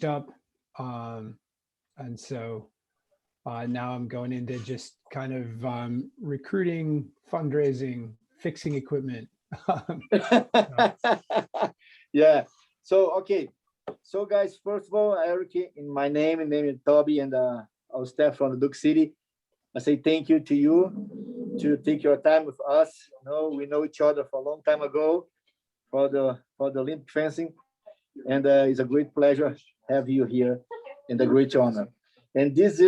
finished up. And so now I'm going into just kind of recruiting, fundraising, fixing equipment. Yeah. So, okay. So guys, first of all, Eric, in my name is Toby, and our staff from the Duke City, I say thank you to you to take your time with us. We know each other for a long time ago for the Olympic fencing, and it's a great pleasure have you here, and a great honor. And this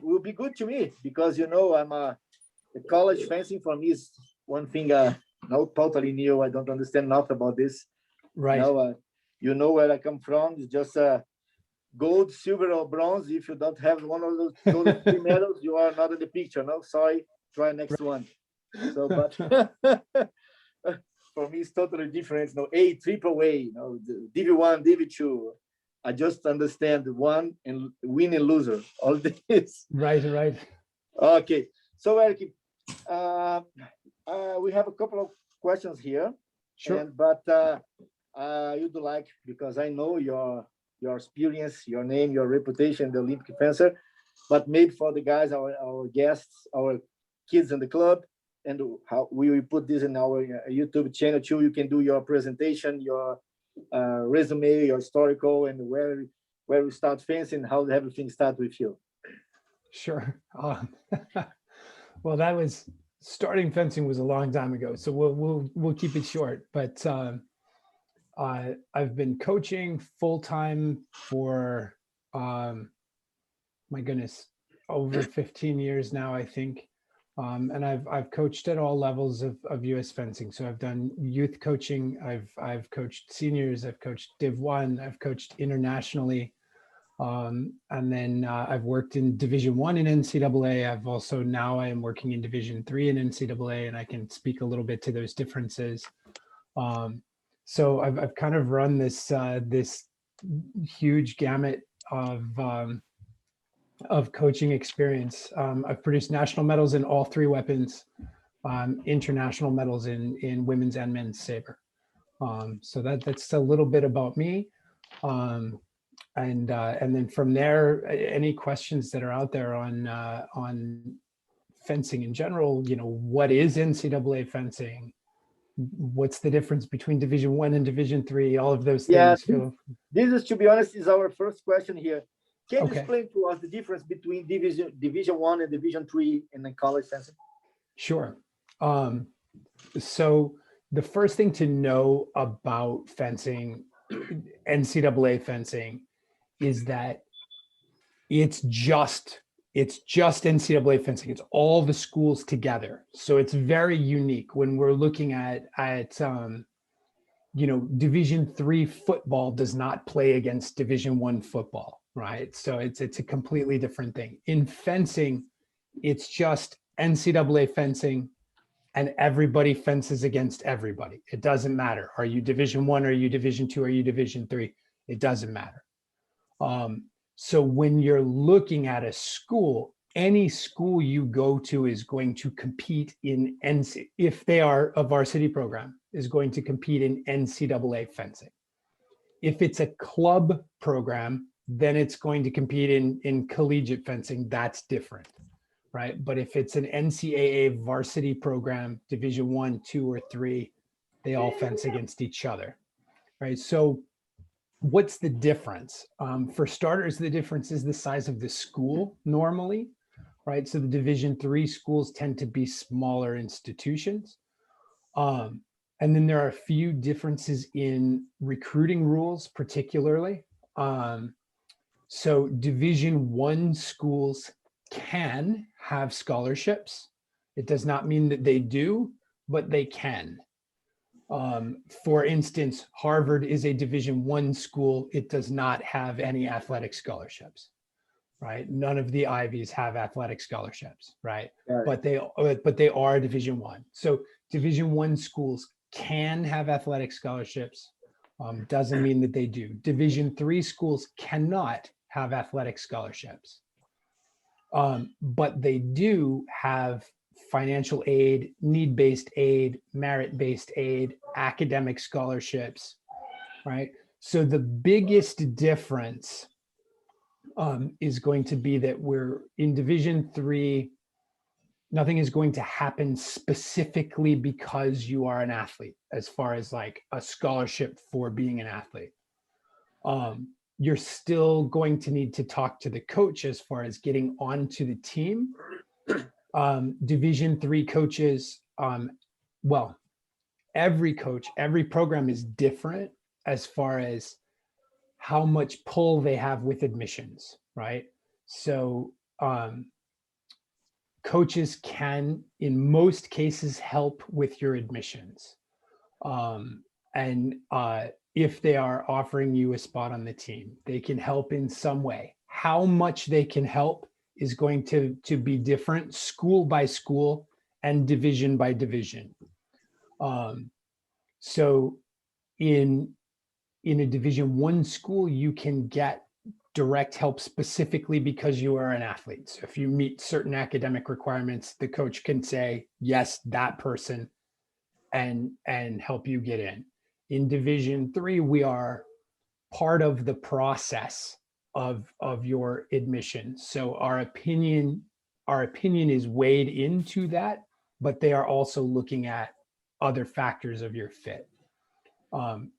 will be good to me because I'm the college fencing for me is one thing not totally new. I don't understand enough about this. Right. Where I come from. It's just gold, silver, or bronze. If you don't have one of those three medals, you are not in the picture. No, sorry. Try next one. So, but for me, it's totally different. A, triple A, Div1, Div2. I just understand one and win and loser. All this. Right. Okay. So, Eric, we have a couple of questions here. Sure. But you'd like, because I know your experience, your name, your reputation, the Olympic fencer, but maybe for the guys, our guests, our kids in the club, and how we will put this in our YouTube channel too. You can do your presentation, your resume, your historical, and where we start fencing, how everything starts with you. Sure. Well, that was starting fencing was a long time ago, so we'll keep it short. But I've been coaching full time for my goodness, over 15 years now, I think. And I've coached at all levels of U.S. fencing. So I've done youth coaching. I've coached seniors. I've coached Div1. I've coached internationally. And then I've worked in Division I in NCAA. I've also now I am working in Division III in NCAA, and I can speak a little bit to those differences. So I've kind of run this this huge gamut of coaching experience. I've produced national medals in all three weapons, international medals in women's and men's saber. So that's a little bit about me. And then from there, any questions that are out there on fencing in general, what is NCAA fencing? What's the difference between Division I and Division III? All of those things. Yeah, this is, to be honest, is our first question here. Can you Okay. explain to us the difference between Division I and Division III in the college fencing? Sure. So the first thing to know about fencing, NCAA fencing, is that it's just NCAA fencing. It's all the schools together. So it's very unique when we're looking at Division III football does not play against Division I football, right? So it's a completely different thing. In fencing, it's just NCAA fencing, and everybody fences against everybody. It doesn't matter. Are you Division I? Are you Division II? Are you Division III? It doesn't matter. So when you're looking at a school, any school you go to is going to compete in if they are a varsity program, is going to compete in NCAA fencing. If it's a club program, then it's going to compete in collegiate fencing. That's different, right? But if it's an NCAA varsity program, Division I, II, or III, they all fence against each other, right? So what's the difference? For starters, the difference is the size of the school normally, right? So the Division III schools tend to be smaller institutions. And then there are a few differences in recruiting rules, particularly. So Division I schools can have scholarships. It does not mean that they do, but they can. For instance, Harvard is a Division I school. It does not have any athletic scholarships, right? None of the Ivies have athletic scholarships, right? But they are Division I. So Division I schools can have athletic scholarships. Doesn't mean that they do. Division III schools cannot have athletic scholarships, but they do have financial aid, need-based aid, merit-based aid, academic scholarships, right? So the biggest difference is going to be that we're in Division III. Nothing is going to happen specifically because you are an athlete, as far as like a scholarship for being an athlete. You're still going to need to talk to the coach as far as getting onto the team. Division III coaches, well, every coach, every program is different as far as how much pull they have with admissions, right? So coaches can, in most cases, help with your admissions. And if they are offering you a spot on the team, they can help in some way. How much they can help is going to be different school by school and division by division. So in a Division I school, you can get direct help specifically because you are an athlete. So if you meet certain academic requirements, the coach can say, yes, that person, and help you get in. In Division III, we are part of the process of your admission. So our opinion is weighed into that, but they are also looking at other factors of your fit.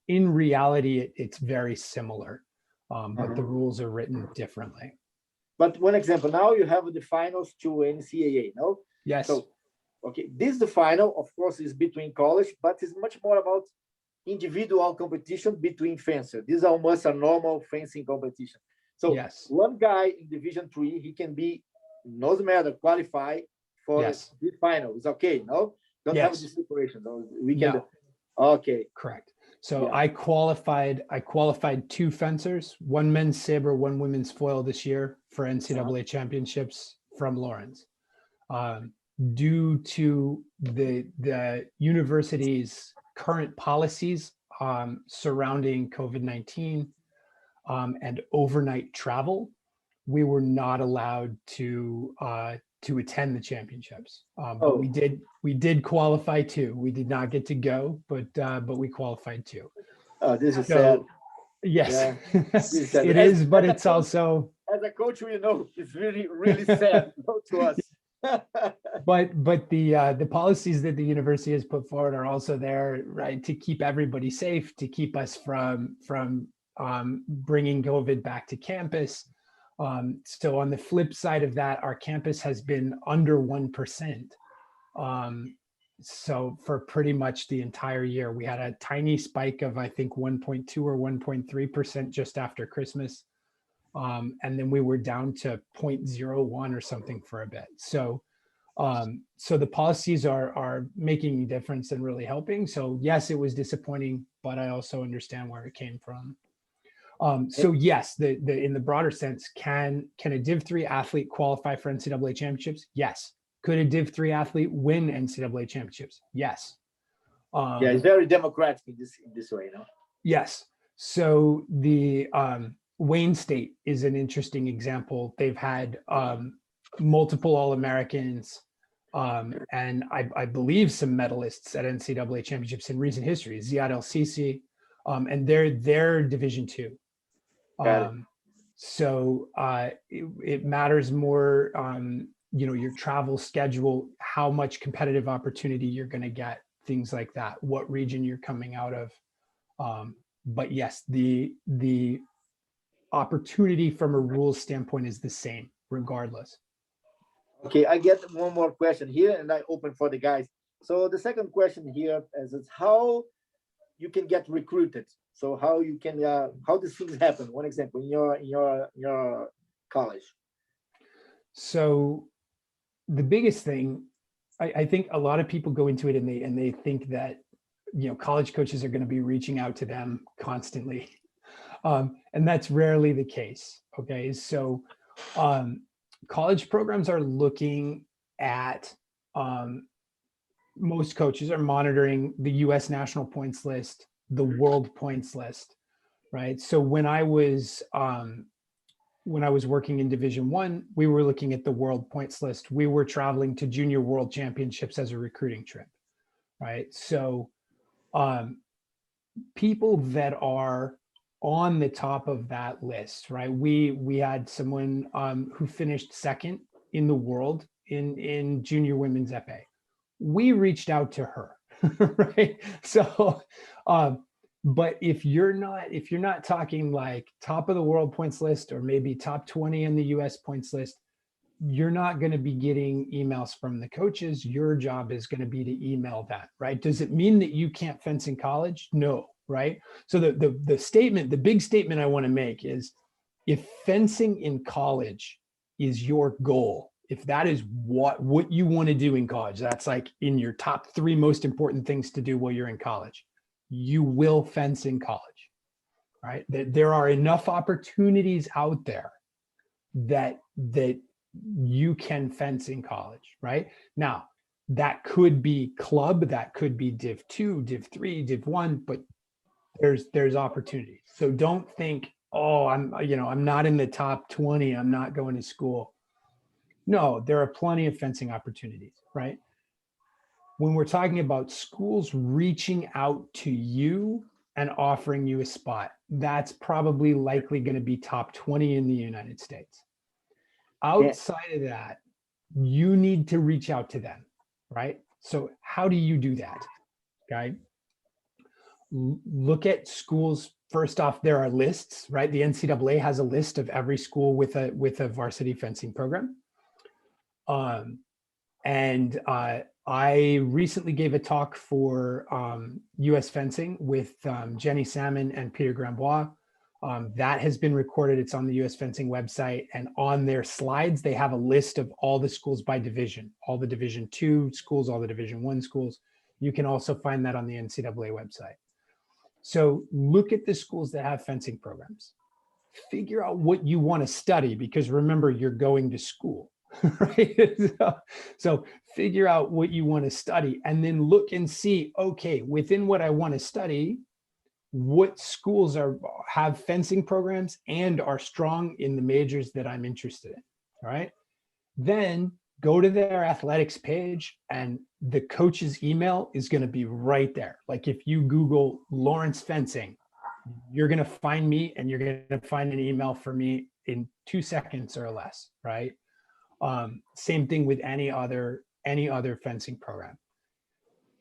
In reality, it's very similar, but the rules are written differently. But one example, now you have the finals to NCAA, no? Yes. So, okay, this the final, of course, is between college, but it's much more about individual competition between fencers. This is almost a normal fencing competition. So yes. One guy in Division III, he can be, doesn't matter, qualify for yes. this final. It's okay, no? Don't yes. have this separation. No? We can. No. Okay. Correct. So yeah. I qualified 2 fencers, 1 men's saber, 1 women's foil this year for NCAA championships from Lawrence. Due to the university's current policies surrounding COVID-19 and overnight travel, we were not allowed to attend the championships. But we did qualify 2. We did not get to go, but we qualified 2. Oh, this is sad. Yes, yeah. It is, but it's also, as a coach, we know it's really, really sad to us. but the policies that the university has put forward are also there, right, to keep everybody safe, to keep us from bringing COVID back to campus. So on the flip side of that, our campus has been under 1%. So for pretty much the entire year, we had a tiny spike of, I think, 1.2 or 1.3% just after Christmas. And then we were down to 0.01 or something for a bit. So the policies are making a difference and really helping. So yes, it was disappointing, but I also understand where it came from. So yes, in the broader sense, can a Div III athlete qualify for NCAA championships? Yes. Could a Div III athlete win NCAA championships? Yes. Yeah, it's very democratic in this way, you know. Yes. So the Wayne State is an interesting example. They've had multiple All-Americans and I believe some medalists at NCAA championships in recent history. Ncaa Eligibility, and they're Division II. So it matters more, your travel schedule, how much competitive opportunity you're going to get, things like that, what region you're coming out of. But yes, the opportunity from a rules standpoint is the same regardless. Okay, I get one more question here and I open for the guys. So the second question here is how you can get recruited. So how you can how these things happen. One example in your college. So the biggest thing, I think a lot of people go into it and they think that college coaches are going to be reaching out to them constantly, and that's rarely the case. Okay, so college programs are looking at most coaches are monitoring the U.S. national points list, the world points list, right? So when I was working in Division I, we were looking at the world points list. We were traveling to junior world championships as a recruiting trip, right? So people that are on the top of that list, right? We had someone who finished second in the world in junior women's epee. We reached out to her, right? So, but if you're not talking like top of the world points list or maybe top 20 in the US points list, you're not going to be getting emails from the coaches. Your job is going to be to email that, right? Does it mean that you can't fence in college? No, right? So the statement, the big statement I want to make is, if fencing in college is your goal, if that is what you want to do in college, that's like in your top 3 most important things to do while you're in college, you will fence in college, right? There are enough opportunities out there that you can fence in college, right? Now, that could be club, that could be Div 2, Div 3, Div 1, but there's opportunities. So don't think, oh, I'm not in the top 20, I'm not going to school. No, there are plenty of fencing opportunities, right? When we're talking about schools reaching out to you and offering you a spot, that's probably likely going to be top 20 in the United States. Outside of that, you need to reach out to them, right? So how do you do that? Okay. Look at schools. First off, there are lists, right? The NCAA has a list of every school with a varsity fencing program. I recently gave a talk for US fencing with Jenny Salmon and Peter Grambois. That has been recorded. It's on the US fencing website, and on their slides, they have a list of all the schools by division, all the Division II schools, all the Division I schools. You can also find that on the NCAA website. So look at the schools that have fencing programs. Figure out what you want to study, because remember, you're going to school, right? So figure out what you want to study, and then look and see, okay, within what I want to study, what schools have fencing programs and are strong in the majors that I'm interested in, all right? Then go to their athletics page, and the coach's email is going to be right there. Like if you Google Lawrence fencing, you're going to find me, and you're going to find an email for me in 2 seconds or less, right? Same thing with any other fencing program.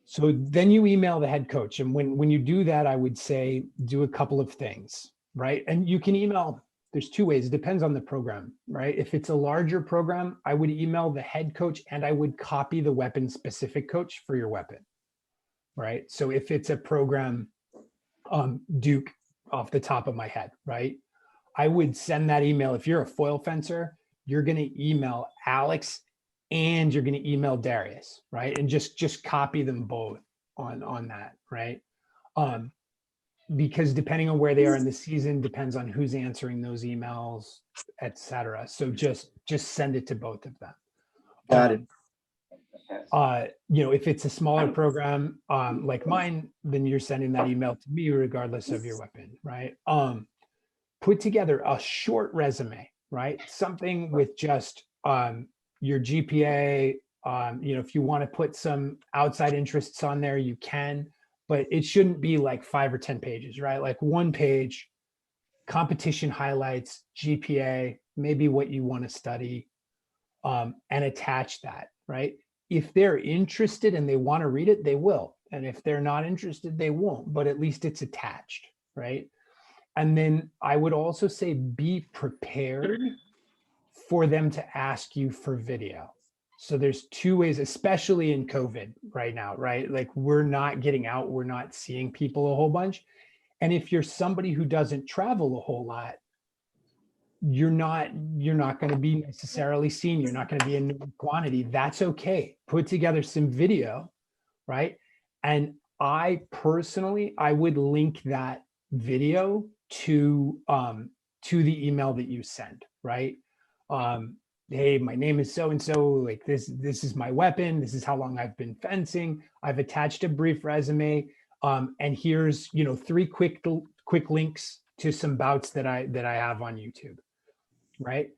So then you email the head coach. And when you do that, I would say do a couple of things, right? And you can email, there's 2 ways. It depends on the program, right? If it's a larger program, I would email the head coach, and I would copy the weapon specific coach for your weapon, right? So if it's a program, Duke off the top of my head, right? I would send that email. If you're a foil fencer, you're going to email Alex and you're going to email Darius, right? And just copy them both on that, right? Because depending on where they are in the season, depends on who's answering those emails, etc. So just send it to both of them. Got it. If it's a smaller program like mine, then you're sending that email to me regardless of your weapon, right? Put together a short resume, right? Something with just your GPA. If you want to put some outside interests on there, you can, but it shouldn't be like 5 or 10 pages, right? Like 1 page, competition highlights, GPA, maybe what you want to study, and attach that, right? If they're interested and they want to read it, they will. And if they're not interested, they won't, but at least it's attached, right? And then I would also say be prepared for them to ask you for video. So there's 2 ways, especially in COVID right now, right? Like we're not getting out, we're not seeing people a whole bunch. And if you're somebody who doesn't travel a whole lot, you're not going to be necessarily seen. You're not going to be in quantity. That's okay. Put together some video, right? And I personally, I would link that video to the email that you send, right? Hey, my name is so and so, like this is my weapon, this is how long I've been fencing, I've attached a brief resume, and here's 3 quick links to some bouts that I have on YouTube, right?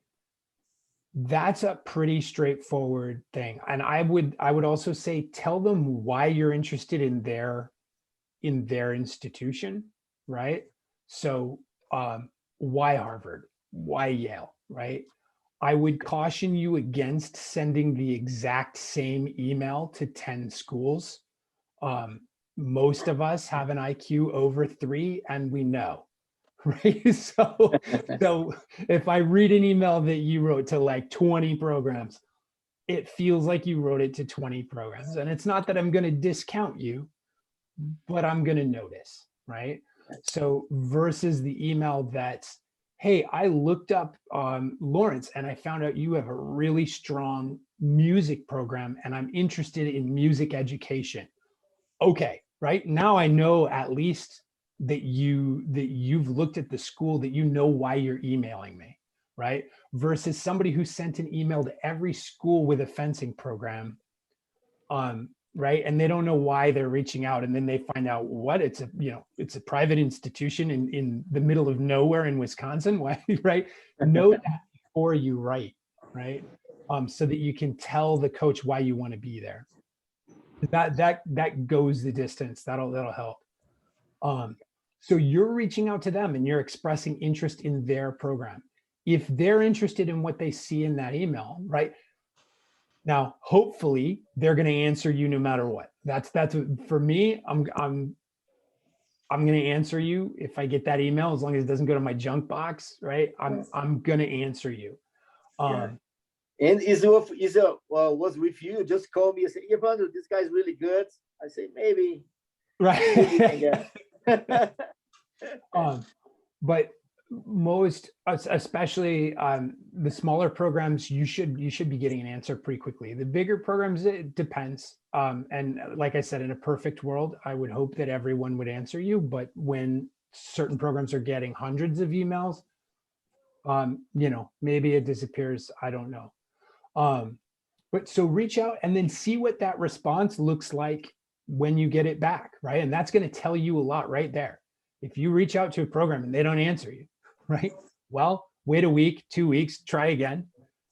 That's a pretty straightforward thing. And I would also say tell them why you're interested in their institution, right? So why Harvard? Why Yale? Right? I would caution you against sending the exact same email to 10 schools. Most of us have an IQ over 3, and we know, right? So if I read an email that you wrote to like 20 programs, it feels like you wrote it to 20 programs. And it's not that I'm going to discount you, but I'm going to notice, right? So versus the email that's, hey, I looked up Lawrence and I found out you have a really strong music program and I'm interested in music education. Okay, right? Now I know at least that you've looked at the school, that you know why you're emailing me, right? Versus somebody who sent an email to every school with a fencing program, right? And they don't know why they're reaching out. And then they find out what it's a private institution in the middle of nowhere in Wisconsin. Why, right? Know that before you write, right? So that you can tell the coach why you want to be there. That goes the distance. That'll help. So you're reaching out to them and you're expressing interest in their program. If they're interested in what they see in that email, right? Now, hopefully they're going to answer you no matter what. That's for me. I'm going to answer you if I get that email, as long as it doesn't go to my junk box, right? I'm going to answer you. And was with you, just call me and say, Evandro, this guy's really good. I say, maybe. Right. Maybe, I guess. But most, especially the smaller programs, you should be getting an answer pretty quickly. The bigger programs, it depends. And like I said, in a perfect world, I would hope that everyone would answer you. But when certain programs are getting hundreds of emails, maybe it disappears. I don't know. But so reach out and then see what that response looks like when you get it back, right? And that's going to tell you a lot right there. If you reach out to a program and they don't answer you, right? Well, wait a week, 2 weeks, try again,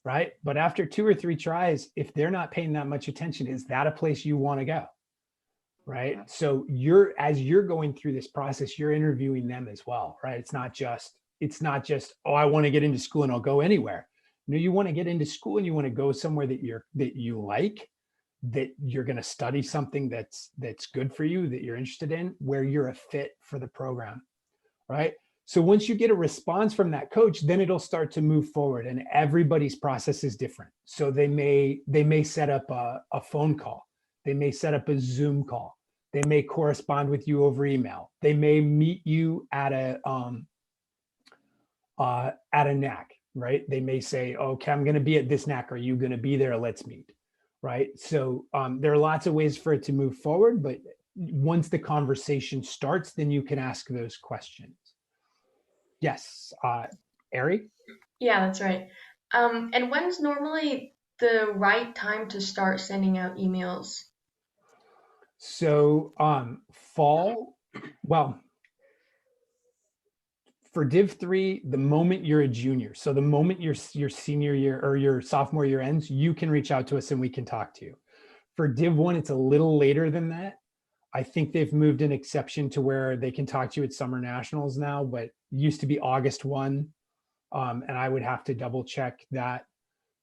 right? But after 2 or 3 tries, if they're not paying that much attention, is that a place you want to go? Right? So as you're going through this process, you're interviewing them as well, right? It's not just, oh, I want to get into school and I'll go anywhere. No, you want to get into school and you want to go somewhere that you like, that you're going to study something that's good for you, that you're interested in, where you're a fit for the program, right? So once you get a response from that coach, then it'll start to move forward, and everybody's process is different. So they may set up a phone call. They may set up a Zoom call. They may correspond with you over email. They may meet you at a NAC, right? They may say, okay, I'm going to be at this NAC. Are you going to be there? Let's meet, right? So there are lots of ways for it to move forward, but once the conversation starts, then you can ask those questions. Yes, Eric? Yeah, that's right. And when's normally the right time to start sending out emails? So fall, well, for Div 3, the moment you're a junior, so the moment your senior year or your sophomore year ends, you can reach out to us and we can talk to you. For Div 1, it's a little later than that. I think they've moved an exception to where they can talk to you at summer nationals now, but it used to be August 1. And I would have to double check that.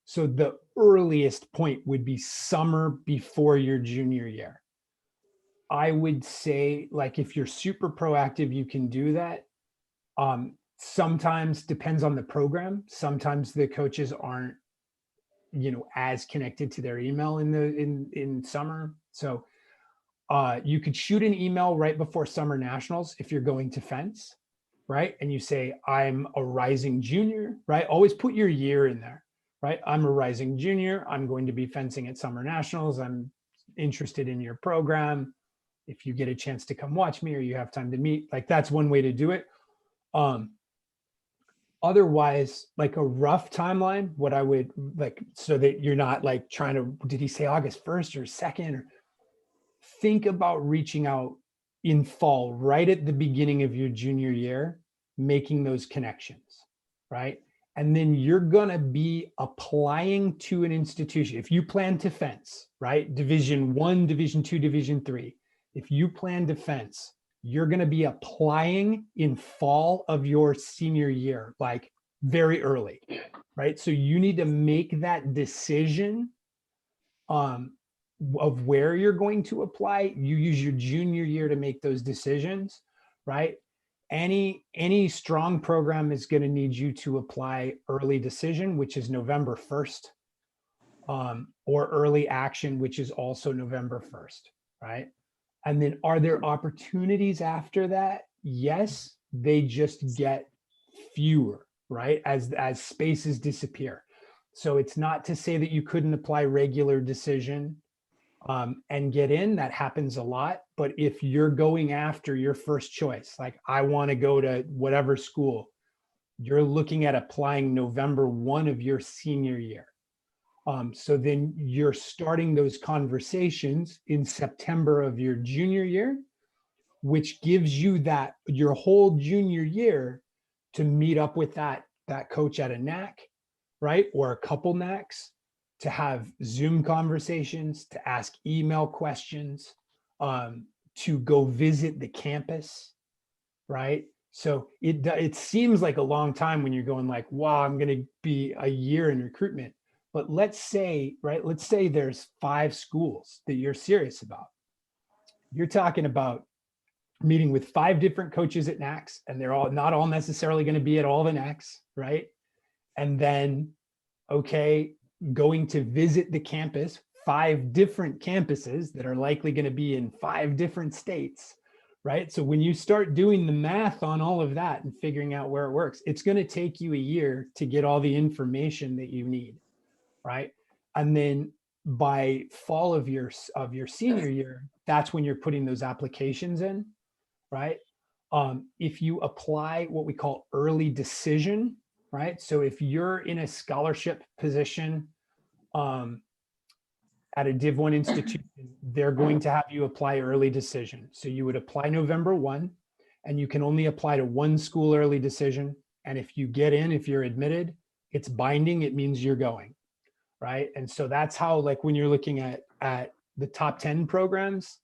So the earliest point would be summer before your junior year. I would say, like, if you're super proactive, you can do that. Sometimes depends on the program. Sometimes the coaches aren't, as connected to their email in summer. So you could shoot an email right before summer nationals if you're going to fence, right? And you say, I'm a rising junior, right? Always put your year in there, right? I'm a rising junior. I'm going to be fencing at summer nationals. I'm interested in your program. If you get a chance to come watch me or you have time to meet, like, that's one way to do it. Otherwise, like a rough timeline, what I would like, so that you're not like trying to, did he say August 1st or 2nd? Or think about reaching out in fall, right at the beginning of your junior year, making those connections, right? And then you're gonna be applying to an institution. If you plan to fence, right? Division 1, Division 2, Division 3. If you plan to fence, you're going to be applying in fall of your senior year, like very early, right? So you need to make that decision of where you're going to apply. You use your junior year to make those decisions, right? Any strong program is going to need you to apply early decision, which is November 1st, or early action, which is also November 1st, right? And then are there opportunities after that? Yes, they just get fewer, right? As spaces disappear. So it's not to say that you couldn't apply regular decision and get in. That happens a lot. But if you're going after your first choice, like I want to go to whatever school, you're looking at applying November 1 of your senior year. So then you're starting those conversations in September of your junior year, which gives you that your whole junior year to meet up with that coach at a Ncaa, right? Or a couple Ncaa's, to have Zoom conversations, to ask email questions, to go visit the campus, right? So it seems like a long time when you're going like, wow, I'm going to be a year in recruitment. But let's say there's 5 schools that you're serious about. You're talking about meeting with 5 different coaches at Ncaa's, and they're all not all necessarily going to be at all the Ncaa's, right? And then, okay, going to visit the campus, 5 different campuses that are likely going to be in 5 different states, right? So when you start doing the math on all of that and figuring out where it works, it's going to take you a year to get all the information that you need, right? And then by fall of your senior year, that's when you're putting those applications in, right? If you apply what we call early decision, right? So if you're in a scholarship position at a Div 1 institution, they're going to have you apply early decision. So you would apply November 1, and you can only apply to 1 school early decision. And if you get in, if you're admitted, it's binding. It means you're going, right? And so that's how, like when you're looking at the top 10 programs,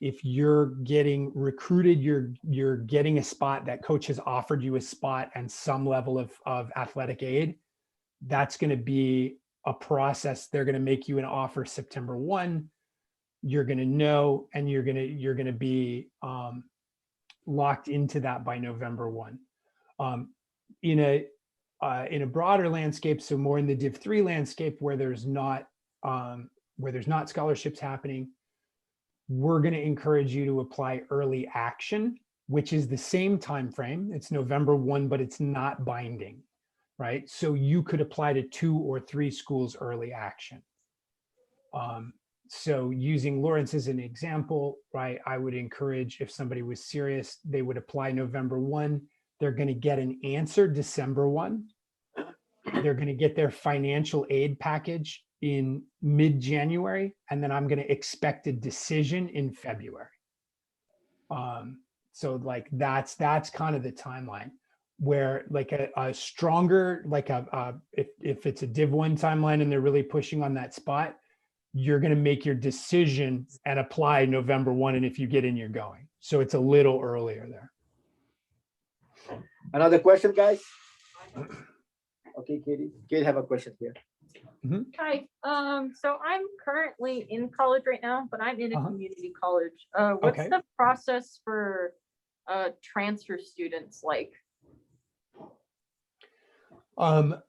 if you're getting recruited, you're getting a spot, that coach has offered you a spot and some level of athletic aid, that's going to be a process. They're going to make you an offer September 1. You're going to know, and you're going to be locked into that by November 1. In a broader landscape, so more in the Div 3 landscape where there's not scholarships happening, we're going to encourage you to apply early action, which is the same time frame. It's November 1, but it's not binding, right? So you could apply to 2 or 3 schools early action. So using Lawrence as an example, right, I would encourage, if somebody was serious, they would apply November 1. They're going to get an answer December 1. They're going to get their financial aid package in mid-January, and then I'm going to expect a decision in February. So like that's kind of the timeline, where like a stronger, like if it's a Div 1 timeline and they're really pushing on that spot, you're going to make your decision and apply November 1. And if you get in, you're going. So it's a little earlier there. Another question, guys? Okay, Katie. Katie have a question here. Mm-hmm. Hi. So I'm currently in college right now, but I'm in a community college. What's Okay. the process for transfer students like?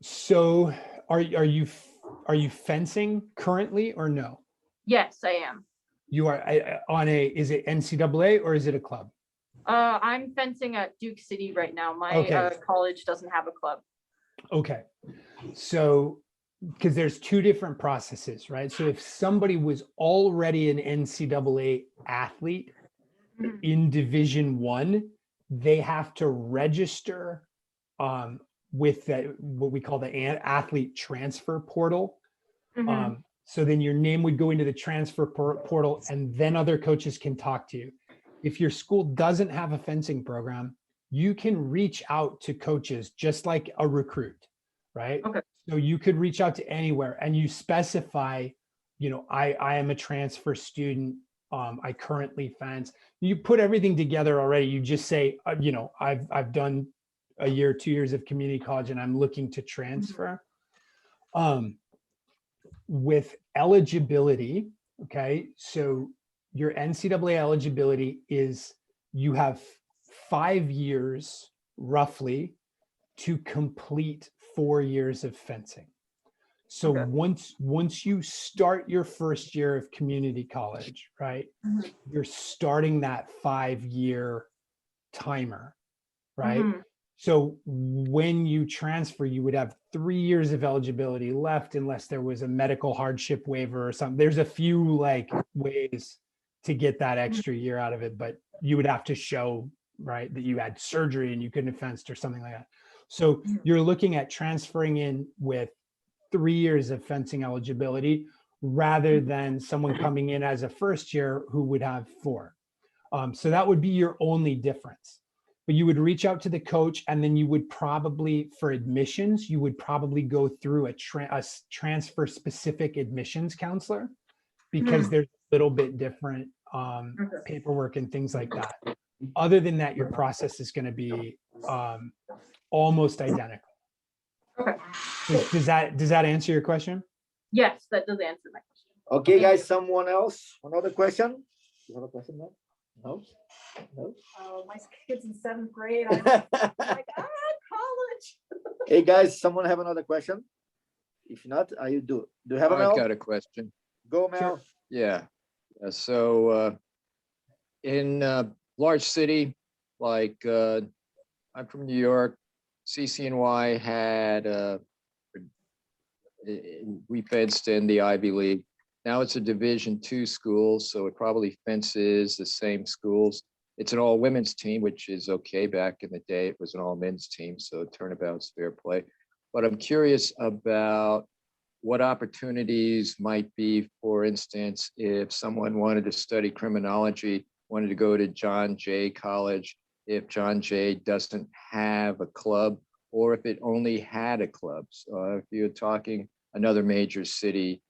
So are you fencing currently or no? Yes, I am. You are on is it NCAA or is it a club? I'm fencing at Duke City right now. My college doesn't have a club. Okay. So, because there's 2 different processes, right? So if somebody was already an NCAA athlete in Division 1, they have to register with what we call the athlete transfer portal. So then your name would go into the transfer portal, and then other coaches can talk to you. If your school doesn't have a fencing program, you can reach out to coaches just like a recruit, right? Okay. So you could reach out to anywhere, and you specify, I am a transfer student. I currently fence. You put everything together already. You just say, you know, I've done a year, 2 years of community college, and I'm looking to transfer. With eligibility, okay, so your NCAA eligibility is you have 5 years roughly to complete 4 years of fencing. So Okay. once you start your first year of community college, right, Mhm. you're starting that 5-year timer, right? Mhm. So when you transfer, you would have 3 years of eligibility left unless there was a medical hardship waiver or something. There's a few like ways to get that extra year out of it, but you would have to show, right, that you had surgery and you couldn't have fenced or something like that. So you're looking at transferring in with 3 years of fencing eligibility rather than someone coming in as a first year who would have 4. So that would be your only difference. But you would reach out to the coach, and then you would probably, for admissions, you would probably go through a transfer specific admissions counselor, because there's a little bit different Okay. paperwork and things like that. Other than that, your process is going to be almost identical. Okay. Does that answer your question? Yes, that does answer my question. Okay, guys, someone else? Another question? You have a question now? No? No? Oh, my kid's in 7th grade. I'm like, college. Hey, guys, someone have another question? If not, I do. Do you have a I've Mel? got a question. Go, Mel. Yeah. So in large city, like I'm from New York, CCNY had, we fenced in the Ivy League. Now it's a Division II school, so it probably fences the same schools. It's an all women's team, which is okay. Back in the day, it was an all men's team, so turnabout's fair play. But I'm curious about what opportunities might be, for instance, if someone wanted to study criminology, wanted to go to John Jay College, if John Jay doesn't have a club, or if it only had a club. So if you're talking another major city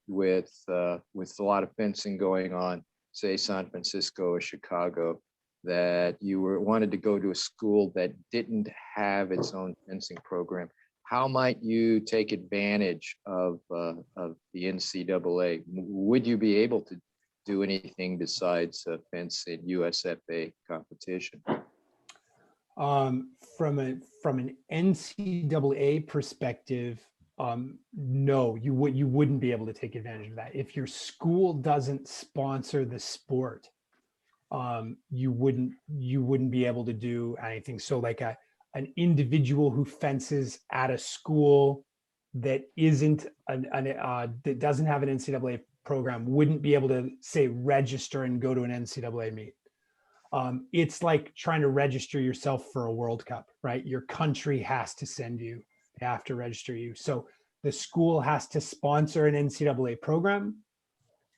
with a lot of fencing going on, say San Francisco or Chicago, that you wanted to go to a school that didn't have its own fencing program, how might you take advantage of the NCAA? Would you be able to do anything besides fence in USFA competition? From an NCAA perspective, no, you wouldn't be able to take advantage of that. If your school doesn't sponsor the sport, you wouldn't be able to do anything. So like an individual who fences at a school that isn't that doesn't have an NCAA program wouldn't be able to, say, register and go to an NCAA meet. It's like trying to register yourself for a World Cup, right? Your country has to send you, they have to register you. So the school has to sponsor an NCAA program.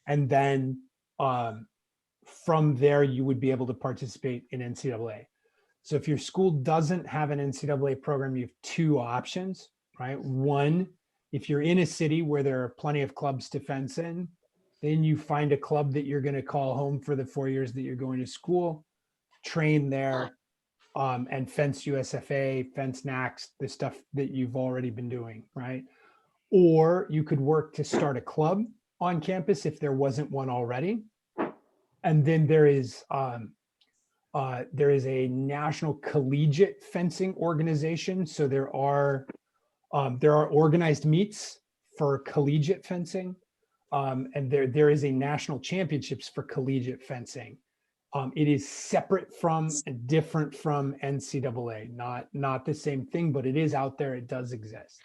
And then from there, you would be able to participate in NCAA. So if your school doesn't have an NCAA program, you have 2 options, right? One, if you're in a city where there are plenty of clubs to fence in, then you find a club that you're going to call home for the 4 years that you're going to school, train there, and fence USFA, fence NACs, the stuff that you've already been doing, right? Or you could work to start a club on campus if there wasn't one already. And then there is a national collegiate fencing organization. So there are organized meets for collegiate fencing. And there is a national championships for collegiate fencing. It is separate from and different from NCAA, not the same thing, but it is out there. It does exist.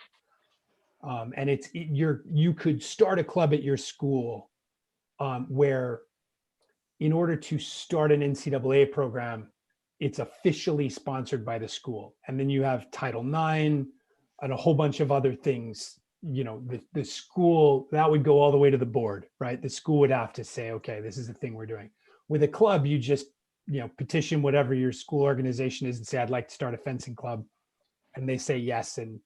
And you could start a club at your school where, in order to start an NCAA program, it's officially sponsored by the school. And then you have Title IX and a whole bunch of other things. You know, the school, that would go all the way to the board, right? The school would have to say, okay, this is the thing we're doing. With a club, you just, petition whatever your school organization is and say, I'd like to start a fencing club. And they say yes. And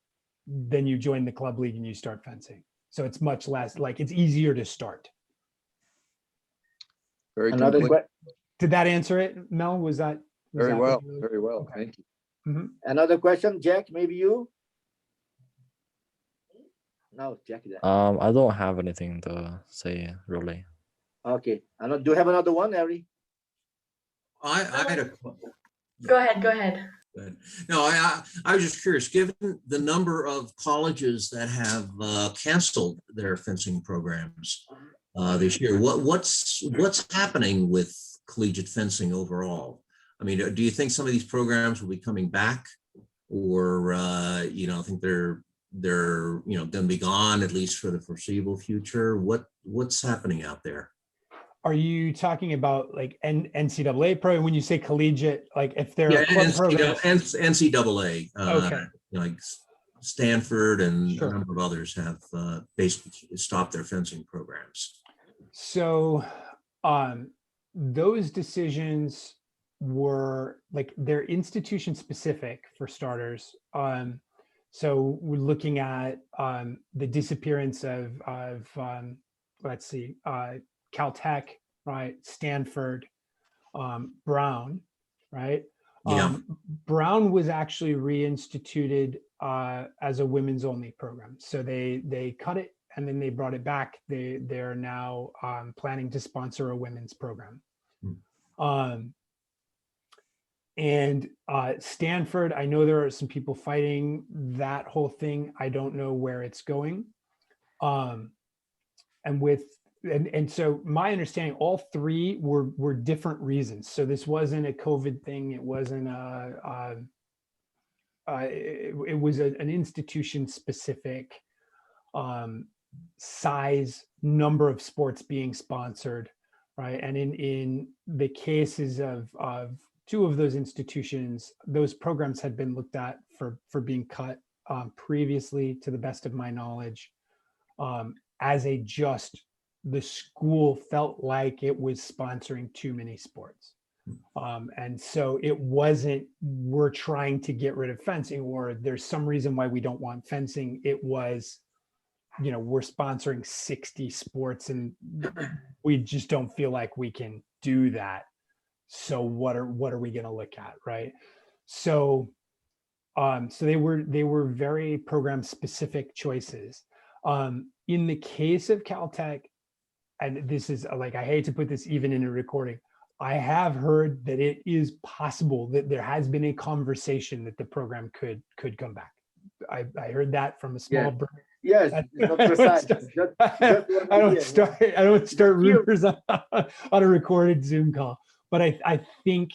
then you join the club league and you start fencing. So it's much less, like, it's easier to start. Very Another complete. Did that answer it, Mel? Was Very that well, what you- very well. Okay. Thank you. Mhm. Another question, Jack, maybe you? No, Jack. I don't have anything to say really. Okay. Do you have another one, Harry? I had a. Go ahead, go ahead. Good. No, I was just curious, given the number of colleges that have canceled their fencing programs this year, what's happening with collegiate fencing overall? I mean, do you think some of these programs will be coming back, or think they're going to be gone at least for the foreseeable future? What's happening out there? Are you talking about like NCAA pro? When you say collegiate, like if they're Yeah, club programs? NCAA, Okay. like Stanford and Sure. a number of others have basically stopped their fencing programs. So those decisions were like they're institution specific for starters. So we're looking at the disappearance of let's see, Caltech, right? Stanford, Brown, right? Yeah. Brown was actually reinstituted as a women's only program. So they cut it and then they brought it back. They're now planning to sponsor a women's program. And Stanford, I know there are some people fighting that whole thing. I don't know where it's going. And so my understanding, all three were different reasons. So this wasn't a COVID thing. It wasn't it was an institution specific size, number of sports being sponsored, right? And in the cases of two of those institutions, those programs had been looked at for being cut previously, to the best of my knowledge, as the school felt like it was sponsoring too many sports. And so it wasn't, we're trying to get rid of fencing, or there's some reason why we don't want fencing. It was, we're sponsoring 60 sports and we just don't feel like we can do that. So what are we going to look at, right? So they were very program specific choices. In the case of Caltech, and this is like, I hate to put this even in a recording, I have heard that it is possible that there has been a conversation that the program could come back. I heard that from a small bird. Yes, not precise. I don't start rumors on a recorded Zoom call, but I think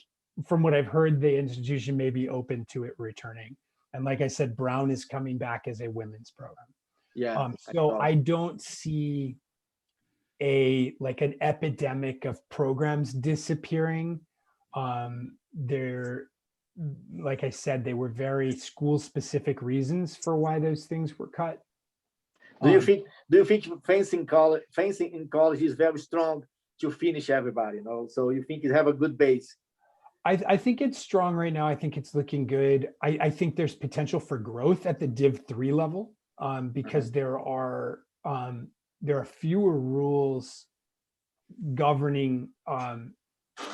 from what I've heard, the institution may be open to it returning. And like I said, Brown is coming back as a women's program. Yeah. So I don't see an epidemic of programs disappearing. They're, like I said, they were very school specific reasons for why those things were cut. Do you think fencing in college is very strong to finish everybody? So you think you have a good base? I think it's strong right now. I think it's looking good. I think there's potential for growth at the Div 3 level, because there are fewer rules governing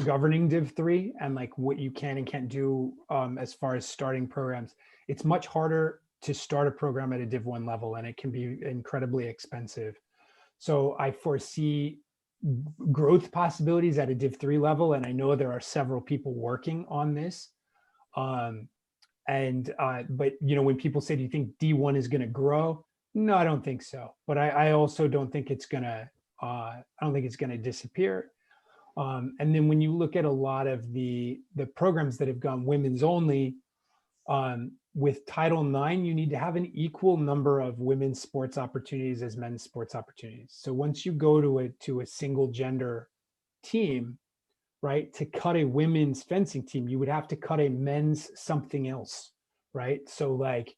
Div 3 and like what you can and can't do as far as starting programs. It's much harder to start a program at a Div 1 level, and it can be incredibly expensive. So I foresee growth possibilities at a Div 3 level, and I know there are several people working on this. But when people say, do you think D1 is going to grow? No, I don't think so. But I also don't think it's going to disappear. And then when you look at a lot of the programs that have gone women's only, with Title IX, you need to have an equal number of women's sports opportunities as men's sports opportunities. So once you go to a single gender team, right, to cut a women's fencing team, you would have to cut a men's something else, right? So like,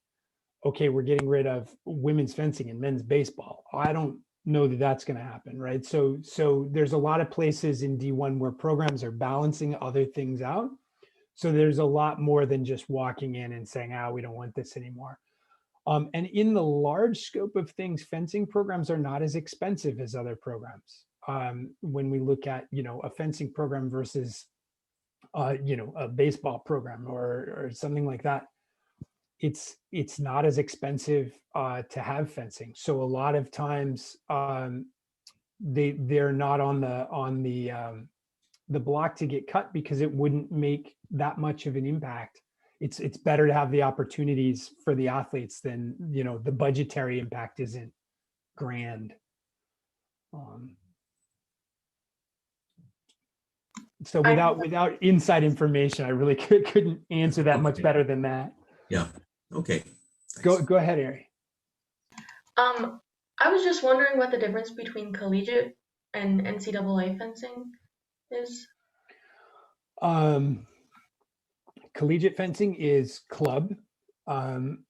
okay, we're getting rid of women's fencing and men's baseball. I don't know that that's going to happen, right? So there's a lot of places in D1 where programs are balancing other things out. So there's a lot more than just walking in and saying, we don't want this anymore. And in the large scope of things, fencing programs are not as expensive as other programs. when we look at, you know, a fencing program versus, you know, a baseball program or something like that, it's not as expensive to have fencing. So a lot of times they're not on the block to get cut because it wouldn't make that much of an impact. It's better to have the opportunities for the athletes than, you know, the budgetary impact isn't grand. So without inside information, I really couldn't answer that much better than that. Yeah. Okay. Go ahead, Eric. I was just wondering what the difference between collegiate and NCAA fencing is. Collegiate fencing is club,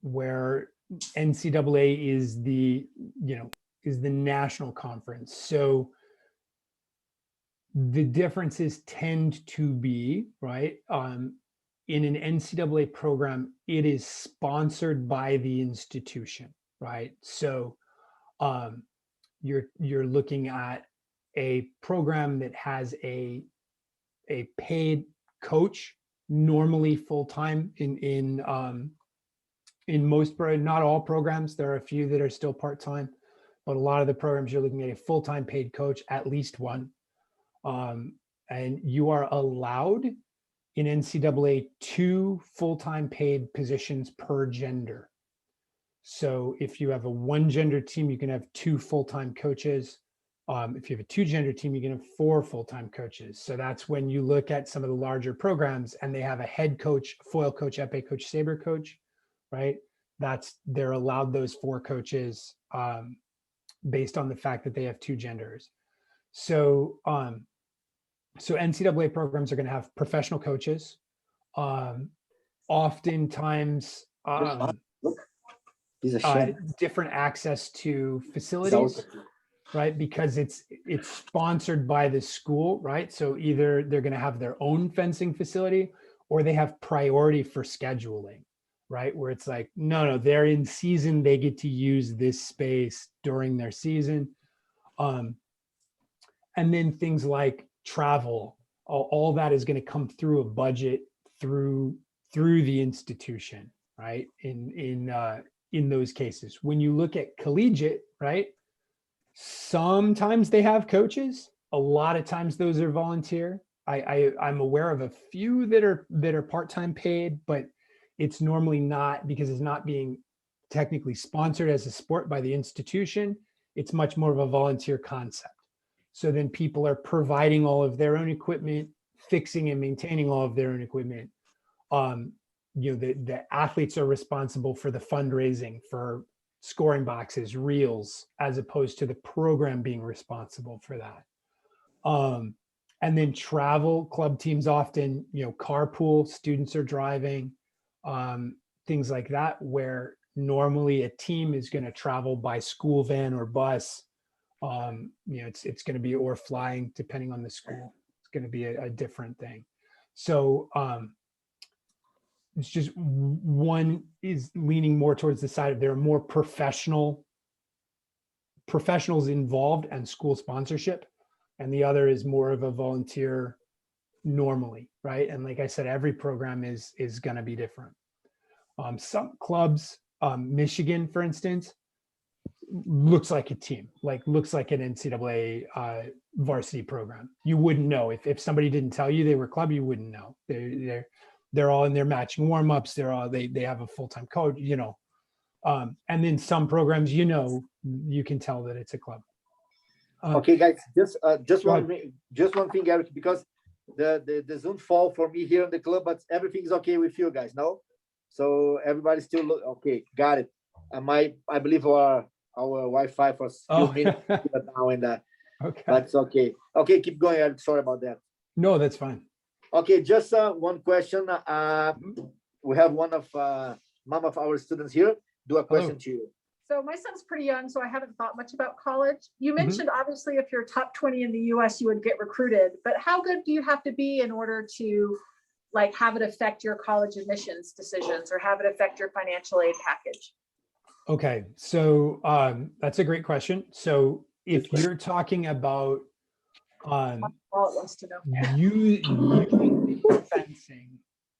where NCAA is the, you know, is the national conference. So the differences tend to be, right, in an NCAA program, it is sponsored by the institution, right? So you're looking at a program that has a paid coach, normally full-time in most, not all programs. There are a few that are still part-time, but a lot of the programs you're looking at a full-time paid coach, at least one. And you are allowed in NCAA 2 full-time paid positions per gender. So if you have a 1-gender team, you can have 2 full-time coaches. If you have a 2-gender team, you can have 4 full-time coaches. So that's when you look at some of the larger programs and they have a head coach, foil coach, epee coach, saber coach, right? They're allowed those 4 coaches based on the fact that they have 2 genders. So NCAA programs are going to have professional coaches. Oftentimes, different access to facilities, right? Because it's sponsored by the school, right? So either they're going to have their own fencing facility or they have priority for scheduling, right? Where it's like, no, they're in season, they get to use this space during their season. And then things like travel, all that is going to come through a budget through the institution, right? In those cases, when you look at collegiate, right? Sometimes they have coaches. A lot of times those are volunteer. I'm aware of a few that are part-time paid, but it's normally not, because it's not being technically sponsored as a sport by the institution. It's much more of a volunteer concept. So then people are providing all of their own equipment, fixing and maintaining all of their own equipment. You know, the athletes are responsible for the fundraising, for scoring boxes, reels, as opposed to the program being responsible for that. And then travel, club teams often, you know, carpool, students are driving, things like that, where normally a team is going to travel by school van or bus. You know, it's going to be, or flying, depending on the school. It's going to be a different thing. So it's just, one is leaning more towards the side of there are more professionals involved and school sponsorship, and the other is more of a volunteer normally, right? And like I said, every program is going to be different. Some clubs, Michigan, for instance, looks like a team, looks like an NCAA varsity program. You wouldn't know if somebody didn't tell you they were club, you wouldn't know. They're all in their matching warm-ups. They have a full-time coach, you know. And then some programs, you know, you can tell that it's a club. Okay, guys, just one thing, Eric, because the Zoom fall for me here in the club, but everything's okay with you guys, no? So everybody still okay, got it. I believe our Wi-Fi for a few minutes now and that. Okay. That's okay. Okay, keep going, Eric. Sorry about that. No, that's fine. Okay, just one question. We have one of our students here. Do a question to you. So my son's pretty young, so I haven't thought much about college. You mentioned obviously if you're top 20 in the US, you would get recruited, but how good do you have to be in order to like have it affect your college admissions decisions or have it affect your financial aid package? Okay, so that's a great question. So if you're talking about Walt wants to know. Using fencing,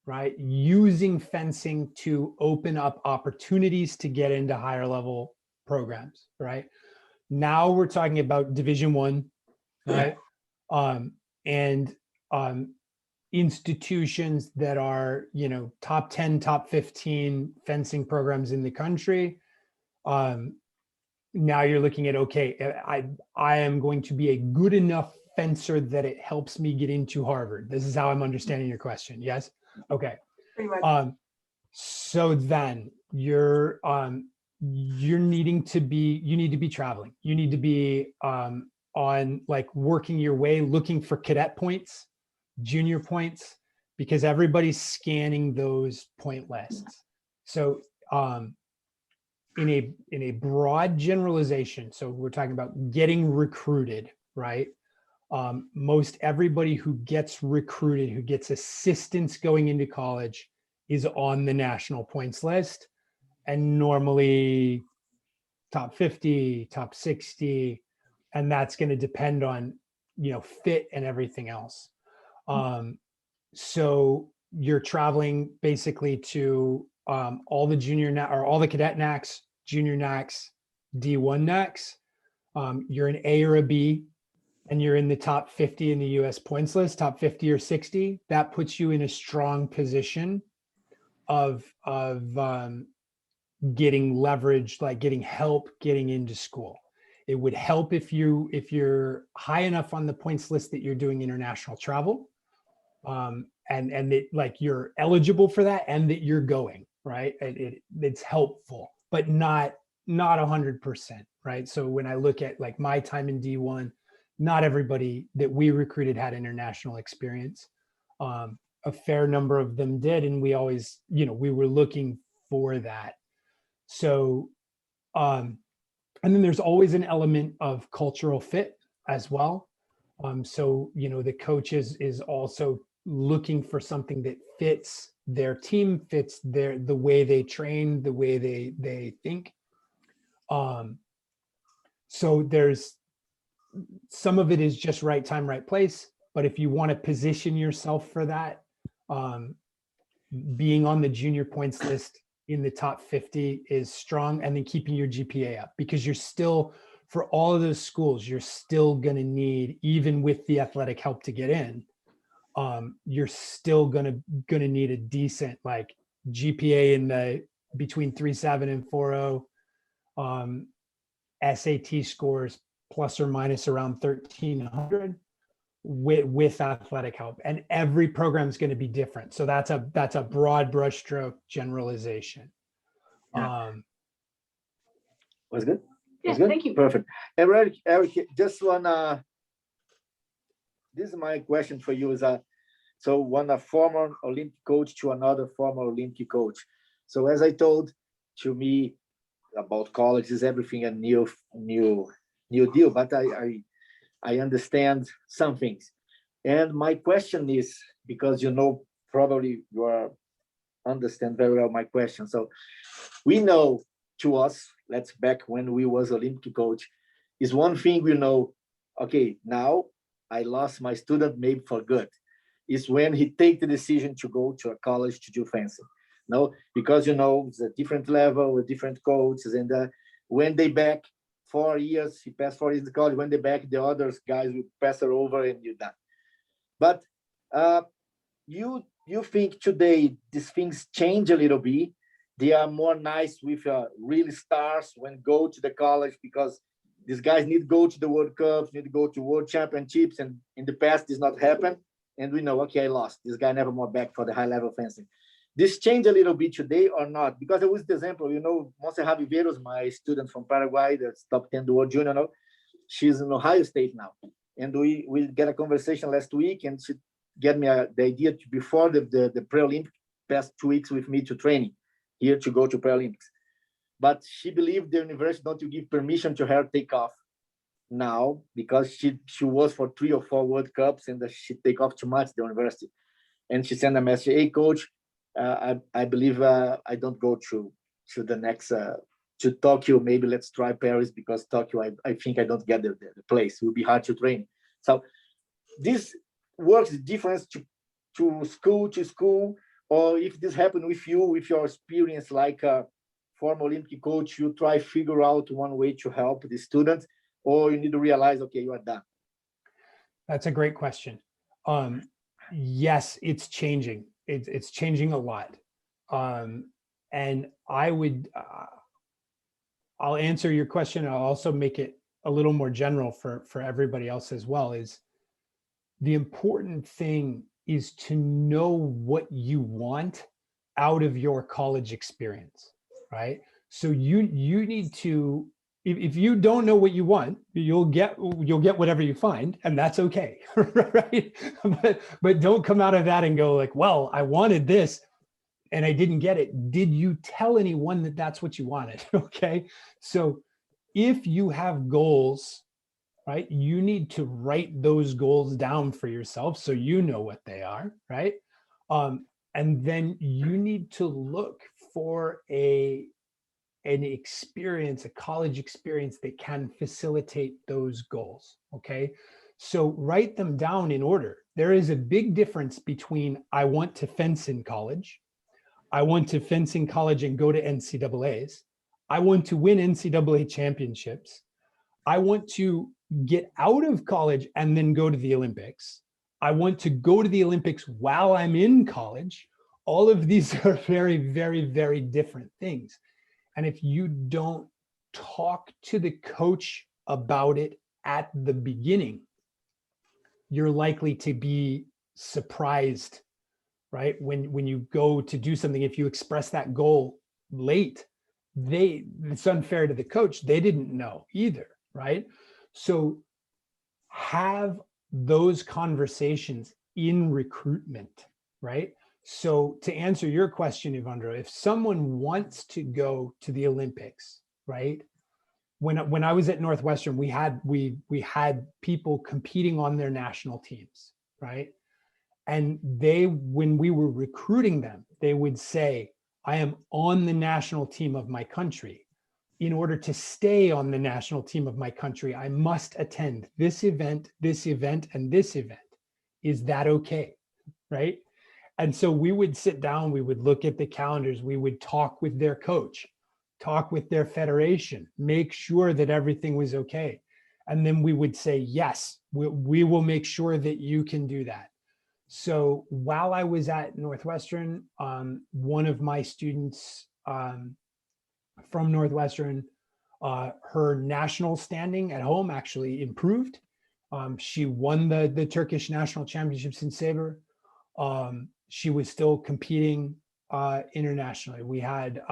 right? Using fencing to open up opportunities to get into higher level programs, right? Now we're talking about Division I, right? And institutions that are, you know, top 10, top 15 fencing programs in the country. Now you're looking at, okay, I am going to be a good enough fencer that it helps me get into Harvard. This is how I'm understanding your question. Yes. Okay. Pretty much. So then you're needing to be, you need to be traveling. You need to be on like working your way, looking for cadet points, junior points, because everybody's scanning those point lists. So in a broad generalization, so we're talking about getting recruited, right? Most everybody who gets recruited, who gets assistance going into college, is on the national points list, and normally top 50, top 60, and that's going to depend on, you know, fit and everything else. So you're traveling basically to all the all the cadet NACs, junior NACs, D1 NACs. You're an A or a B, and you're in the top 50 in the US points list, top 50 or 60. That puts you in a strong position of getting leverage, like getting help getting into school. It would help if you're high enough on the points list that you're doing international travel, and that like you're eligible for that and that you're going, right? It's helpful, but not 100%, right? So when I look at like my time in D1, not everybody that we recruited had international experience. A fair number of them did, and we always, you know, we were looking for that. So, and then there's always an element of cultural fit as well. So, you know, the coach is also looking for something that fits their team, fits the way they train, the way they think. So there's some of it is just right time, right place. But if you want to position yourself for that, being on the junior points list in the top 50 is strong, and then keeping your GPA up, because you're still, for all of those schools, you're still going to need, even with the athletic help to get in, you're still going to need a decent like GPA in the between 3.7 and 4.0, SAT scores plus or minus around 1,300 with athletic help, and every program is going to be different. So that's a broad brushstroke generalization. Was good? Yeah, Was good? thank you. Perfect. And Eric, just one, this is my question for you is so one former Olympic coach to another former Olympic coach. So as I told to me about college is everything a new deal, but I understand some things. And my question is, because you know, probably you understand very well my question. So we know, to us, let's back when we was Olympic coach, is one thing we know, okay, now I lost my student maybe for good, is when he take the decision to go to a college to do fencing. No, because you know, it's a different level with different coaches, and when they back 4 years, he passed 4 years in college, when they back, the other guys will pass her over and you're done. But you think today these things change a little bit? They are more nice with real stars when go to the college, because these guys need to go to the World Cups, need to go to World Championships, and in the past this not happened. And we know, okay, I lost. This guy never more back for the high level fencing. This changed a little bit today or not? Because I was the example, you know, Montserrat Viveiros, my student from Paraguay, that's top 10 world junior now. She's in Ohio State now. And we get a conversation last week, and she get me the idea to, before the pre-Olympic, past 2 weeks with me to training here to go to pre-Olympics. But she believed the university not to give permission to her take off now, because she was for 3 or 4 World Cups, and she take off too much, the university. And she sent a message, hey, coach, I believe I don't go to the next, to Tokyo, maybe let's try Paris, because Tokyo, I think I don't get the place. It will be hard to train. So this works different to school, or if this happened with you, with your experience like a former Olympic coach, you try figure out one way to help the students, or you need to realize, okay, you are done. That's a great question. Yes, it's changing. It's changing a lot. And I'll answer your question. I'll also make it a little more general for everybody else as well. Is the important thing is to know what you want out of your college experience, right? So you need to, if you don't know what you want, you'll get whatever you find, and that's okay, right? But don't come out of that and go like, well, I wanted this and I didn't get it. Did you tell anyone that that's what you wanted? Okay. So if you have goals, right, you need to write those goals down for yourself so you know what they are, right? And then you need to look for an experience, a college experience that can facilitate those goals, okay? So write them down in order. There is a big difference between I want to fence in college, I want to fence in college and go to NCAAs, I want to win NCAA championships, I want to get out of college and then go to the Olympics, I want to go to the Olympics while I'm in college. All of these are very, very, very different things. And if you don't talk to the coach about it at the beginning, you're likely to be surprised, right? When you go to do something, if you express that goal late, it's unfair to the coach. They didn't know either, right? So have those conversations in recruitment, right? So to answer your question, Evandro, if someone wants to go to the Olympics, right? When I was at Northwestern, we had people competing on their national teams, right? And when we were recruiting them, they would say, I am on the national team of my country. In order to stay on the national team of my country, I must attend this event, and this event. Is that okay? Right? And so we would sit down, we would look at the calendars, we would talk with their coach, talk with their federation, make sure that everything was okay. And then we would say, yes, we will make sure that you can do that. So while I was at Northwestern, one of my students from Northwestern, her national standing at home actually improved. She won the Turkish national championships in saber. She was still competing internationally. We had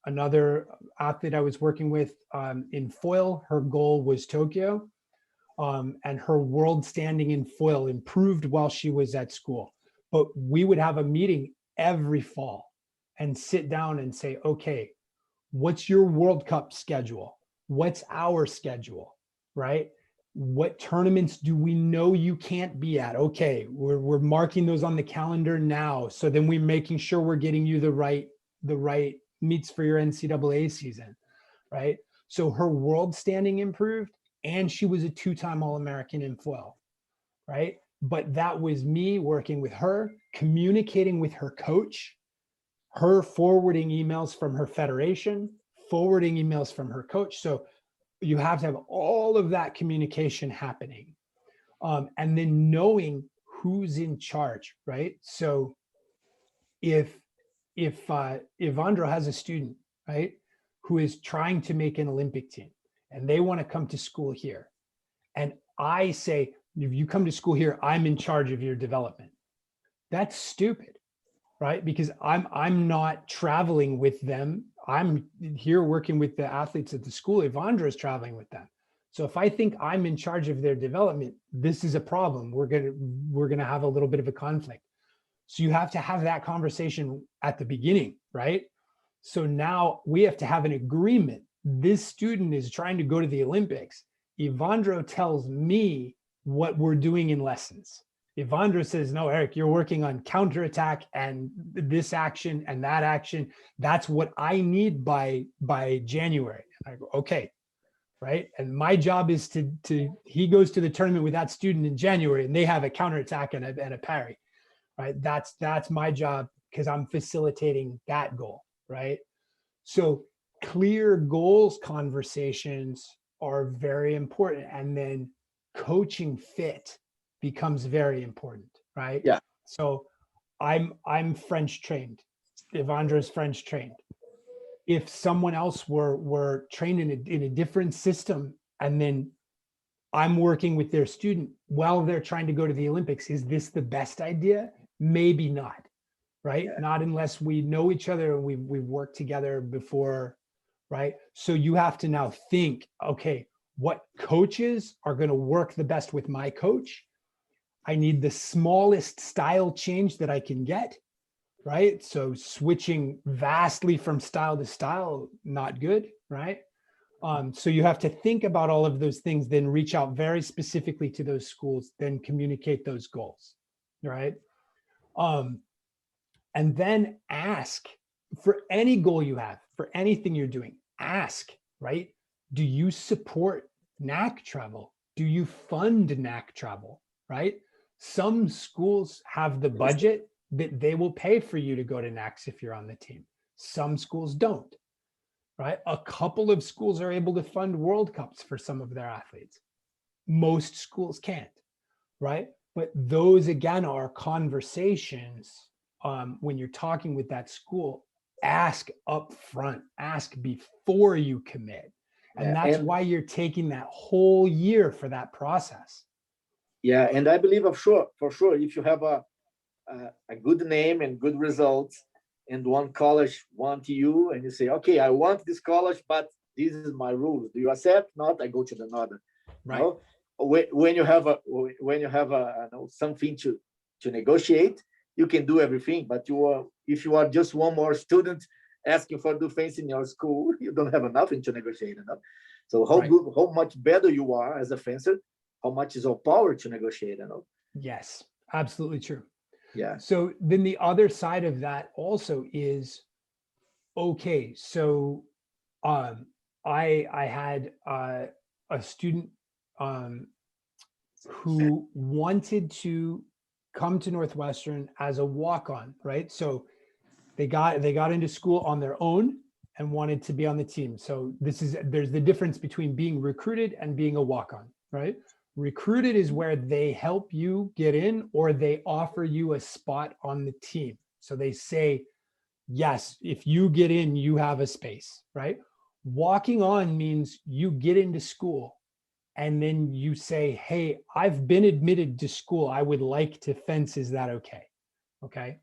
another athlete I was working with in foil. Her goal was Tokyo, and her world standing in foil improved while she was at school. But we would have a meeting every fall and sit down and say, okay, what's your World Cup schedule? What's our schedule, right? What tournaments do we know you can't be at? Okay, we're marking those on the calendar now. So then we're making sure we're getting you the right meets for your NCAA season, right? So her world standing improved, and she was a two-time All-American in foil, right? But that was me working with her, communicating with her coach, her forwarding emails from her federation, forwarding emails from her coach. So you have to have all of that communication happening. And then knowing who's in charge, right? So if Evandro has a student, right, who is trying to make an Olympic team and they want to come to school here, and I say, if you come to school here, I'm in charge of your development. That's stupid, right? Because I'm not traveling with them. I'm here working with the athletes at the school. Evandro is traveling with them. So if I think I'm in charge of their development, this is a problem. We're gonna have a little bit of a conflict. So you have to have that conversation at the beginning, right? So now we have to have an agreement. This student is trying to go to the Olympics. Evandro tells me what we're doing in lessons. Evandro says, no, Eric, you're working on counterattack and this action and that action. That's what I need by January. And I go, okay, right? And my job is he goes to the tournament with that student in January and they have a counterattack and a parry, right? That's my job because I'm facilitating that goal, right? So clear goals conversations are very important. And then coaching fit becomes very important, right? Yeah. So I'm French trained. Evandra's French trained. If someone else were trained in a different system, and then I'm working with their student while they're trying to go to the Olympics, is this the best idea? Maybe not, right? Yeah. Not unless we know each other and we've worked together before, right? So you have to now think, okay, what coaches are going to work the best with my coach? I need the smallest style change that I can get, right? So switching vastly from style to style, not good, right? So you have to think about all of those things, then reach out very specifically to those schools, then communicate those goals, right? And then ask for any goal you have, for anything you're doing, ask, right? Do you support NAC travel? Do you fund NAC travel, right? Some schools have the budget that they will pay for you to go to NACs if you're on the team. Some schools don't, right? A couple of schools are able to fund World Cups for some of their athletes. Most schools can't, right? But those, again, are conversations when you're talking with that school. Ask up front, ask before you commit. And that's why you're taking that whole year for that process. Yeah, and I believe for sure, if you have a good name and good results, and one college want you, and you say, okay, I want this college, but this is my rules. Do you accept? Not, I go to another. Right. You know? When you have something to negotiate, you can do everything. But if you are just one more student asking for do things in your school, you don't have nothing to negotiate. Enough. So how much better you are as a fencer, how much is your power to negotiate? Yes, absolutely true. Yeah. So then the other side of that also is, okay, so I had a student who wanted to come to Northwestern as a walk-on, right? So they got into school on their own and wanted to be on the team. So there's the difference between being recruited and being a walk-on, right? Recruited is where they help you get in or they offer you a spot on the team. So they say, yes, if you get in, you have a space, right? Walking on means you get into school and then you say, hey, I've been admitted to school. I would like to fence. Is that okay? Okay.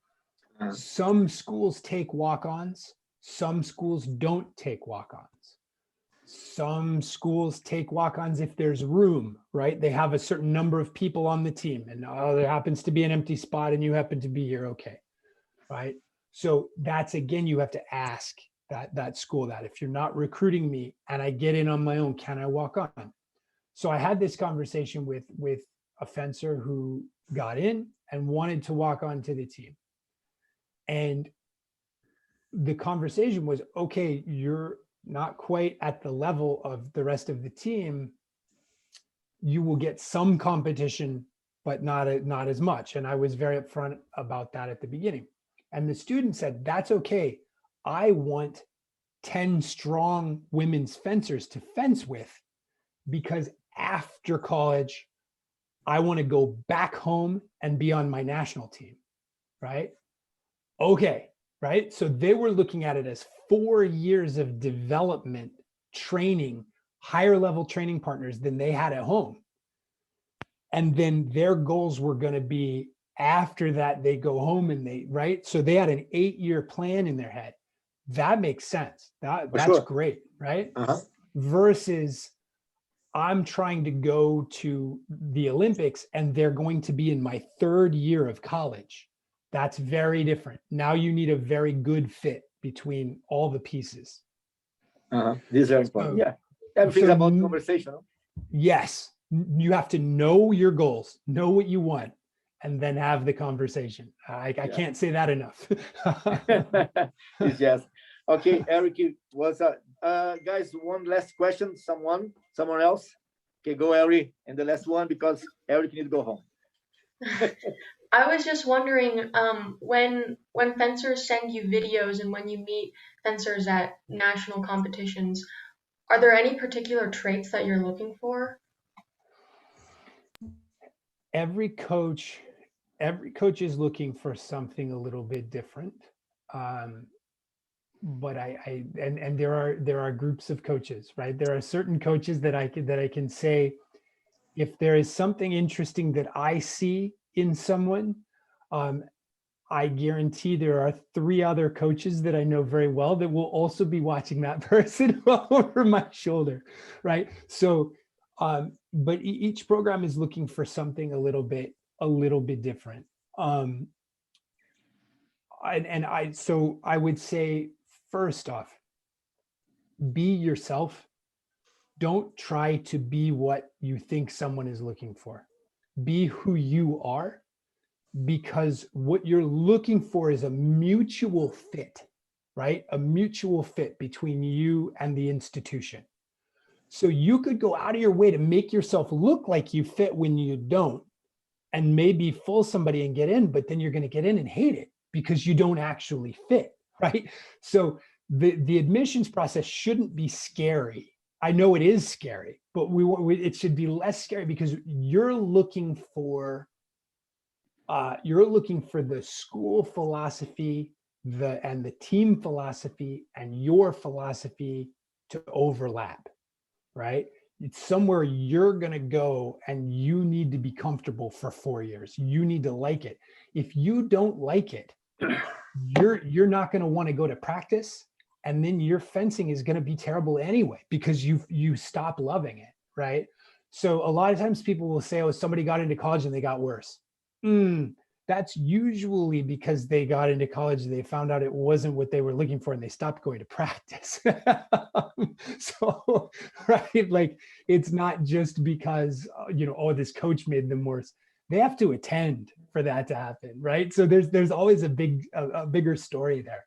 Some schools take walk-ons. Some schools don't take walk-ons. Some schools take walk-ons if there's room, right? They have a certain number of people on the team and there happens to be an empty spot and you happen to be here, okay, right? So that's, again, you have to ask that school that if you're not recruiting me and I get in on my own, can I walk on? So I had this conversation with a fencer who got in and wanted to walk on to the team. And the conversation was, okay, you're not quite at the level of the rest of the team. You will get some competition, but not as much. And I was very upfront about that at the beginning. And the student said, that's okay. I want 10 strong women's fencers to fence with, because after college, I want to go back home and be on my national team, right? Okay, right? So they were looking at it as 4 years of development, training, higher level training partners than they had at home. And then their goals were going to be after that, they go home and right? So they had an 8-year plan in their head. That makes sense. That's sure. Great, right? Versus I'm trying to go to the Olympics and they're going to be in my 3rd year of college. That's very different. Now you need a very good fit between all the pieces. These are important. Yeah. Everything's about conversation. Yes. You have to know your goals, know what you want, and then have the conversation. I can't say that enough. Yes. Okay, Eric, it was guys, one last question. Someone else? Okay, go Eric. And the last one, because Eric need to go home. I was just wondering, when fencers send you videos and when you meet fencers at national competitions, are there any particular traits that you're looking for? Every coach is looking for something a little bit different. But and there are groups of coaches, right? There are certain coaches that I can say, if there is something interesting that I see in someone, I guarantee there are 3 other coaches that I know very well that will also be watching that person over my shoulder, right? So, but each program is looking for something a little bit different. So I would say, first off, be yourself. Don't try to be what you think someone is looking for. Be who you are, because what you're looking for is a mutual fit, right? A mutual fit between you and the institution. So you could go out of your way to make yourself look like you fit when you don't, and maybe fool somebody and get in, but then you're going to get in and hate it because you don't actually fit, right? So the admissions process shouldn't be scary. I know it is scary, but it should be less scary, because you're looking for the school philosophy, and the team philosophy and your philosophy to overlap, right? It's somewhere you're going to go, and you need to be comfortable for 4 years. You need to like it. If you don't like it, you're not going to want to go to practice, and then your fencing is going to be terrible anyway, because you stop loving it, right? So a lot of times people will say, oh, somebody got into college and they got worse. That's usually because they got into college, they found out it wasn't what they were looking for, and they stopped going to practice. So, right, like, it's not just because, oh, this coach made them worse. They have to attend for that to happen, right? So there's always a bigger story there.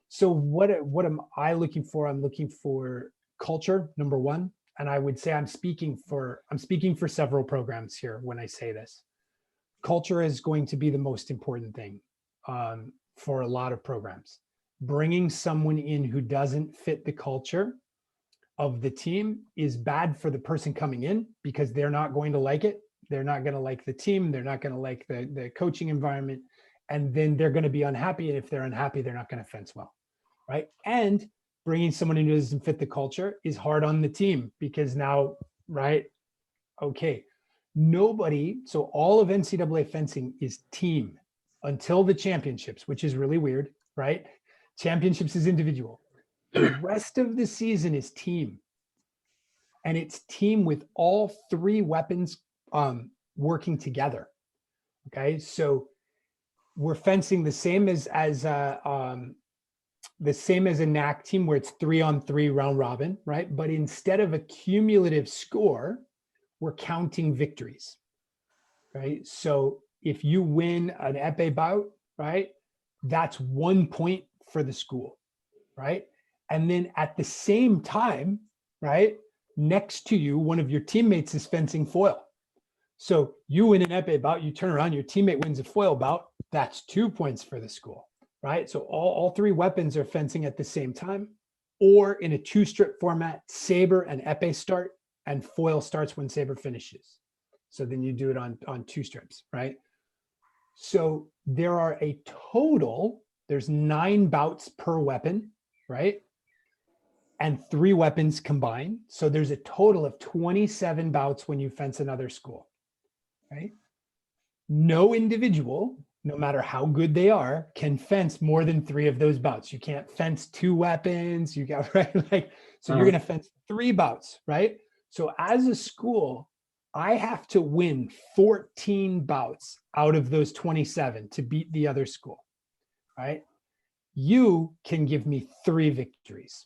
So what am I looking for? I'm looking for culture, number one. And I would say I'm speaking for several programs here when I say this. Culture is going to be the most important thing for a lot of programs. Bringing someone in who doesn't fit the culture of the team is bad for the person coming in, because they're not going to like it. They're not going to like the team. They're not going to like the coaching environment. And then they're going to be unhappy. And if they're unhappy, they're not going to fence well, right? And bringing someone in who doesn't fit the culture is hard on the team, because now, right, okay, so all of NCAA fencing is team until the championships, which is really weird, right? Championships is individual. The rest of the season is team. And it's team with all 3 weapons working together. Okay, so we're fencing the same as a NAC team, where it's 3-on-3 round robin, right? But instead of a cumulative score, we're counting victories, right? So if you win an epee bout, right, that's 1 point for the school, right? And then at the same time, right, next to you, one of your teammates is fencing foil. So you win an epee bout, you turn around, your teammate wins a foil bout, that's 2 points for the school, right? So all 3 weapons are fencing at the same time, or in a 2-strip format, saber and epee start, and foil starts when saber finishes. So then you do it on 2 strips, right? So there's 9 bouts per weapon, right? And 3 weapons combined. So there's a total of 27 bouts when you fence another school, right? No individual, no matter how good they are, can fence more than 3 of those bouts. You can't fence 2 weapons, right? So you're gonna fence 3 bouts, right? So as a school, I have to win 14 bouts out of those 27 to beat the other school, right? You can give me 3 victories,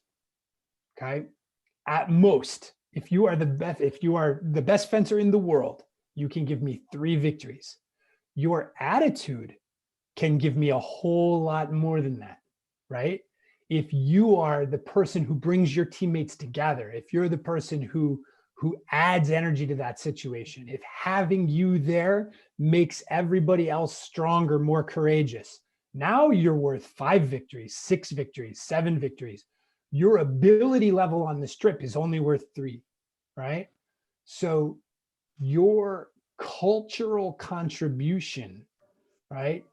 okay? At most, if you are the best fencer in the world, you can give me 3 victories. Your attitude can give me a whole lot more than that, right? if you are the person who brings your teammates together, if you're the person who adds energy to that situation, if having you there makes everybody else stronger, more courageous, now you're worth 5 victories, 6 victories, 7 victories. Your ability level on the strip is only worth 3, right? So your cultural contribution, right?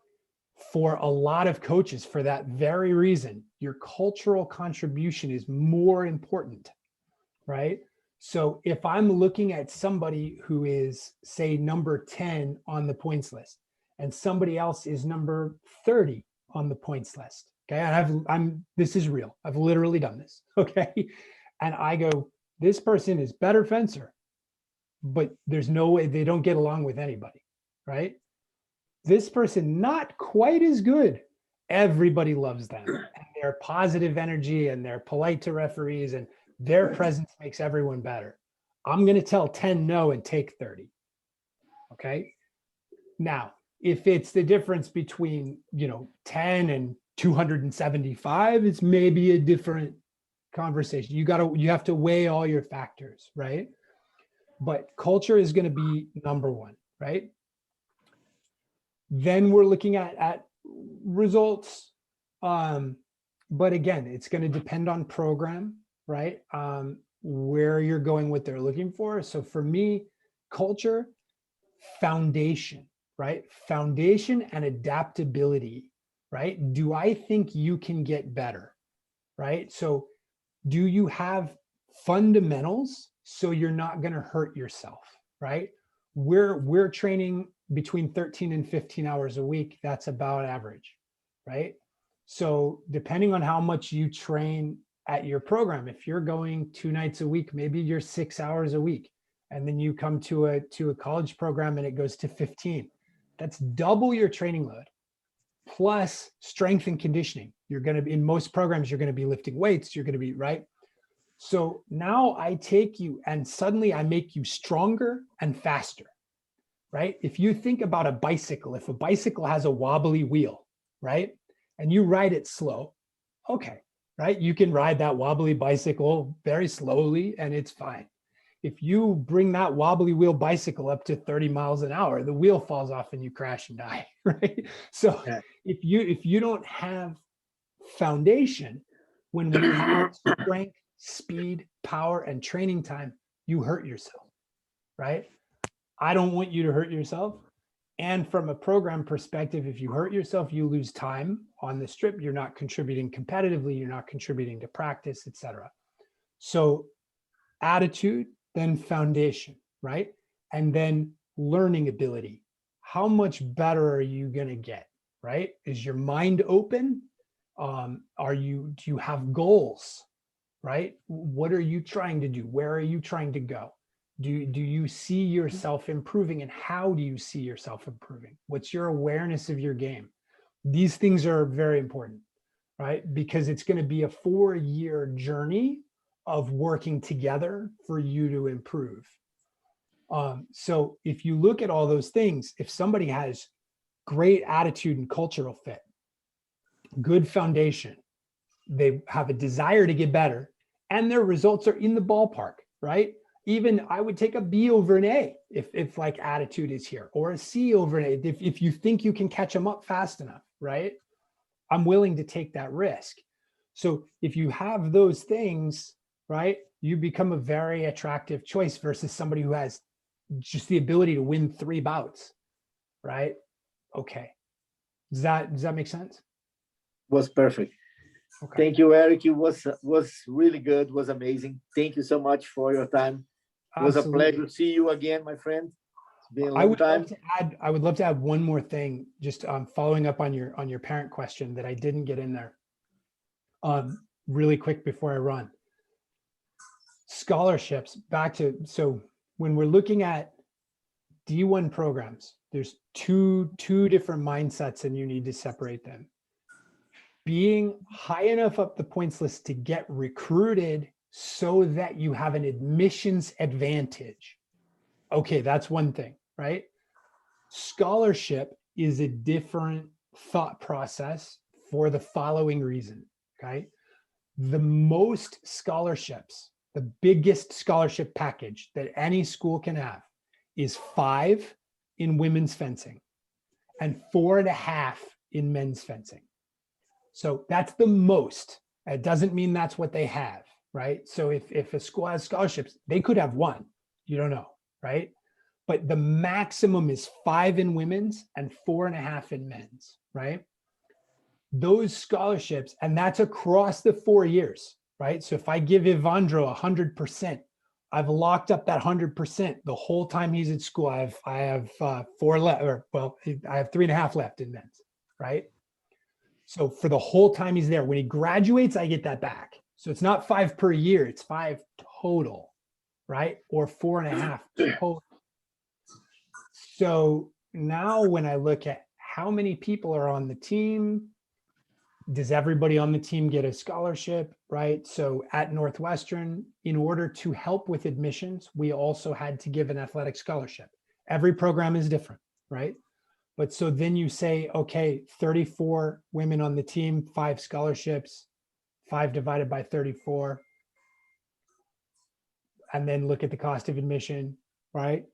For a lot of coaches, for that very reason, your cultural contribution is more important, right? So if I'm looking at somebody who is, say, number 10 on the points list, and somebody else is number 30 on the points list, okay, this is real. I've literally done this, okay? And I go, this person is better fencer, but there's no way, they don't get along with anybody, right? This person, not quite as good. Everybody loves them. And they're positive energy and they're polite to referees and their presence makes everyone better. I'm going to tell 10 no and take 30. Okay. Now, if it's the difference between, 10 and 275, it's maybe a different conversation. You have to weigh all your factors, right? But culture is going to be number one, right? Then we're looking at results. But again, it's going to depend on program, right? Where you're going, what they're looking for. So for me, culture, foundation, right? Foundation and adaptability, right? Do I think you can get better, right? So do you have fundamentals so you're not going to hurt yourself, right? We're training between 13 and 15 hours a week. That's about average, right? So depending on how much you train at your program, if you're going 2 nights a week, maybe you're 6 hours a week, and then you come to a college program and it goes to 15. That's double your training load, plus strength and conditioning. You're going to be, in most programs, you're going to be lifting weights, you're going to be, right? So now I take you and suddenly I make you stronger and faster, right? If you think about a bicycle, if a bicycle has a wobbly wheel, right? And you ride it slow, okay, right? You can ride that wobbly bicycle very slowly and it's fine. If you bring that wobbly wheel bicycle up to 30 miles an hour, the wheel falls off and you crash and die, right? So Yeah. if you don't have foundation, when we have strength, speed, power, and training time, you hurt yourself, right? I don't want you to hurt yourself. And from a program perspective, if you hurt yourself, you lose time on the strip. You're not contributing competitively. You're not contributing to practice, etc. So attitude, then foundation, right? And then learning ability. How much better are you going to get, right? Is your mind open? Do you have goals, right? What are you trying to do? Where are you trying to go? Do you see yourself improving, and how do you see yourself improving? What's your awareness of your game? These things are very important, right? Because it's going to be a 4-year journey of working together for you to improve. So if you look at all those things, if somebody has great attitude and cultural fit, good foundation, they have a desire to get better, and their results are in the ballpark, right? Even I would take a B over an A if like attitude is here, or a C over an A if you think you can catch them up fast enough, right? I'm willing to take that risk. So if you have those things, right, you become a very attractive choice versus somebody who has just the ability to win 3 bouts, right? Okay. Does that make sense? Was perfect. Okay. Thank you, Eric. It was really good. Was amazing. Thank you so much for your time. It was Absolutely. a pleasure to see you again, my friend. It's been a I long would time. love to add one more thing, just following up on your parent question that I didn't get in there. Really quick before I run. Scholarships, so when we're looking at D1 programs, there's two different mindsets and you need to separate them. Being high enough up the points list to get recruited so that you have an admissions advantage. Okay, that's one thing, right? Scholarship is a different thought process for the following reason, okay? the most scholarships, the biggest scholarship package that any school can have is 5 in women's fencing and 4.5 in men's fencing. So that's the most. It doesn't mean that's what they have, right? So if a school has scholarships, they could have 1, you don't know, right? But the maximum is 5 in women's and 4.5 in men's, right? Those scholarships, and that's across the 4 years, right? So if I give Ivandro 100%, I've locked up that 100% the whole time he's at school. I have 4 left, or well, I have 3.5 left in men's, right? So for the whole time he's there, when he graduates, I get that back. So it's not 5 per year, it's 5 total, right? Or 4.5 total. So now when I look at how many people are on the team, does everybody on the team get a scholarship, right? So at Northwestern, in order to help with admissions, we also had to give an athletic scholarship. Every program is different, right? But so then you say, okay, 34 women on the team, 5 scholarships, 5 divided by 34. And then look at the cost of admission, right?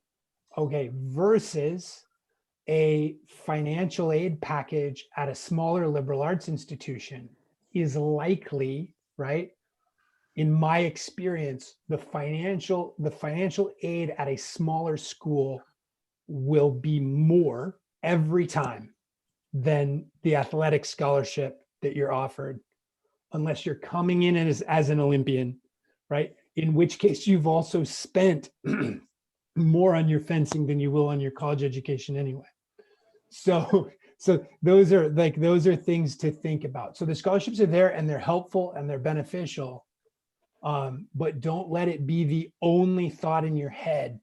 Okay, versus a financial aid package at a smaller liberal arts institution is likely, right? In my experience, the financial aid at a smaller school will be more every time than the athletic scholarship that you're offered, unless you're coming in as an Olympian, right? In which case you've also spent more on your fencing than you will on your college education anyway. So those are things to think about. So the scholarships are there and they're helpful and they're beneficial, but don't let it be the only thought in your head,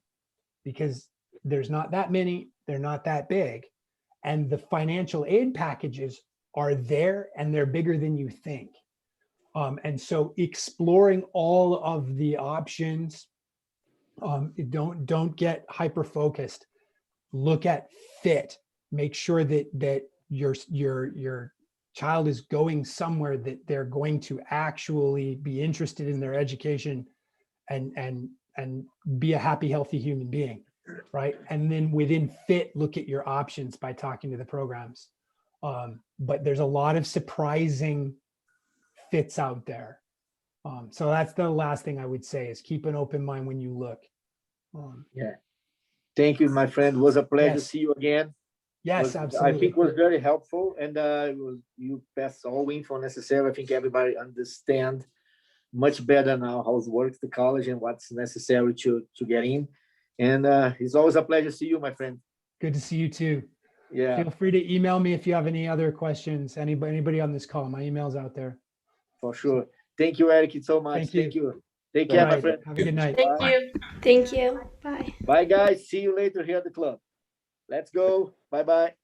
because there's not that many, they're not that big, and the financial aid packages are there and they're bigger than you think. And so exploring all of the options, don't get hyper focused. Look at fit. Make sure that your child is going somewhere that they're going to actually be interested in their education and be a happy, healthy human being, right? And then within fit, look at your options by talking to the programs. But there's a lot of surprising fits out there. So that's the last thing I would say, is keep an open mind when you look. Yeah. Thank you, my friend. It was a pleasure to Yes. see you again. Yes, absolutely. I think it was very helpful, and you passed all info necessary. I think everybody understand much better now how it works, the college, and what's necessary to get in. And it's always a pleasure to see you, my friend. Good to see you too. Yeah, Feel free to email me if you have any other questions. Anybody on this call, my email's out there. for sure. Thank you, Eric, so much. Thank you. Take care, All my right, friend. have a good night. Thank Bye. you. Thank you. Bye. Bye, guys. See you later here at the club. Let's go. Bye-bye.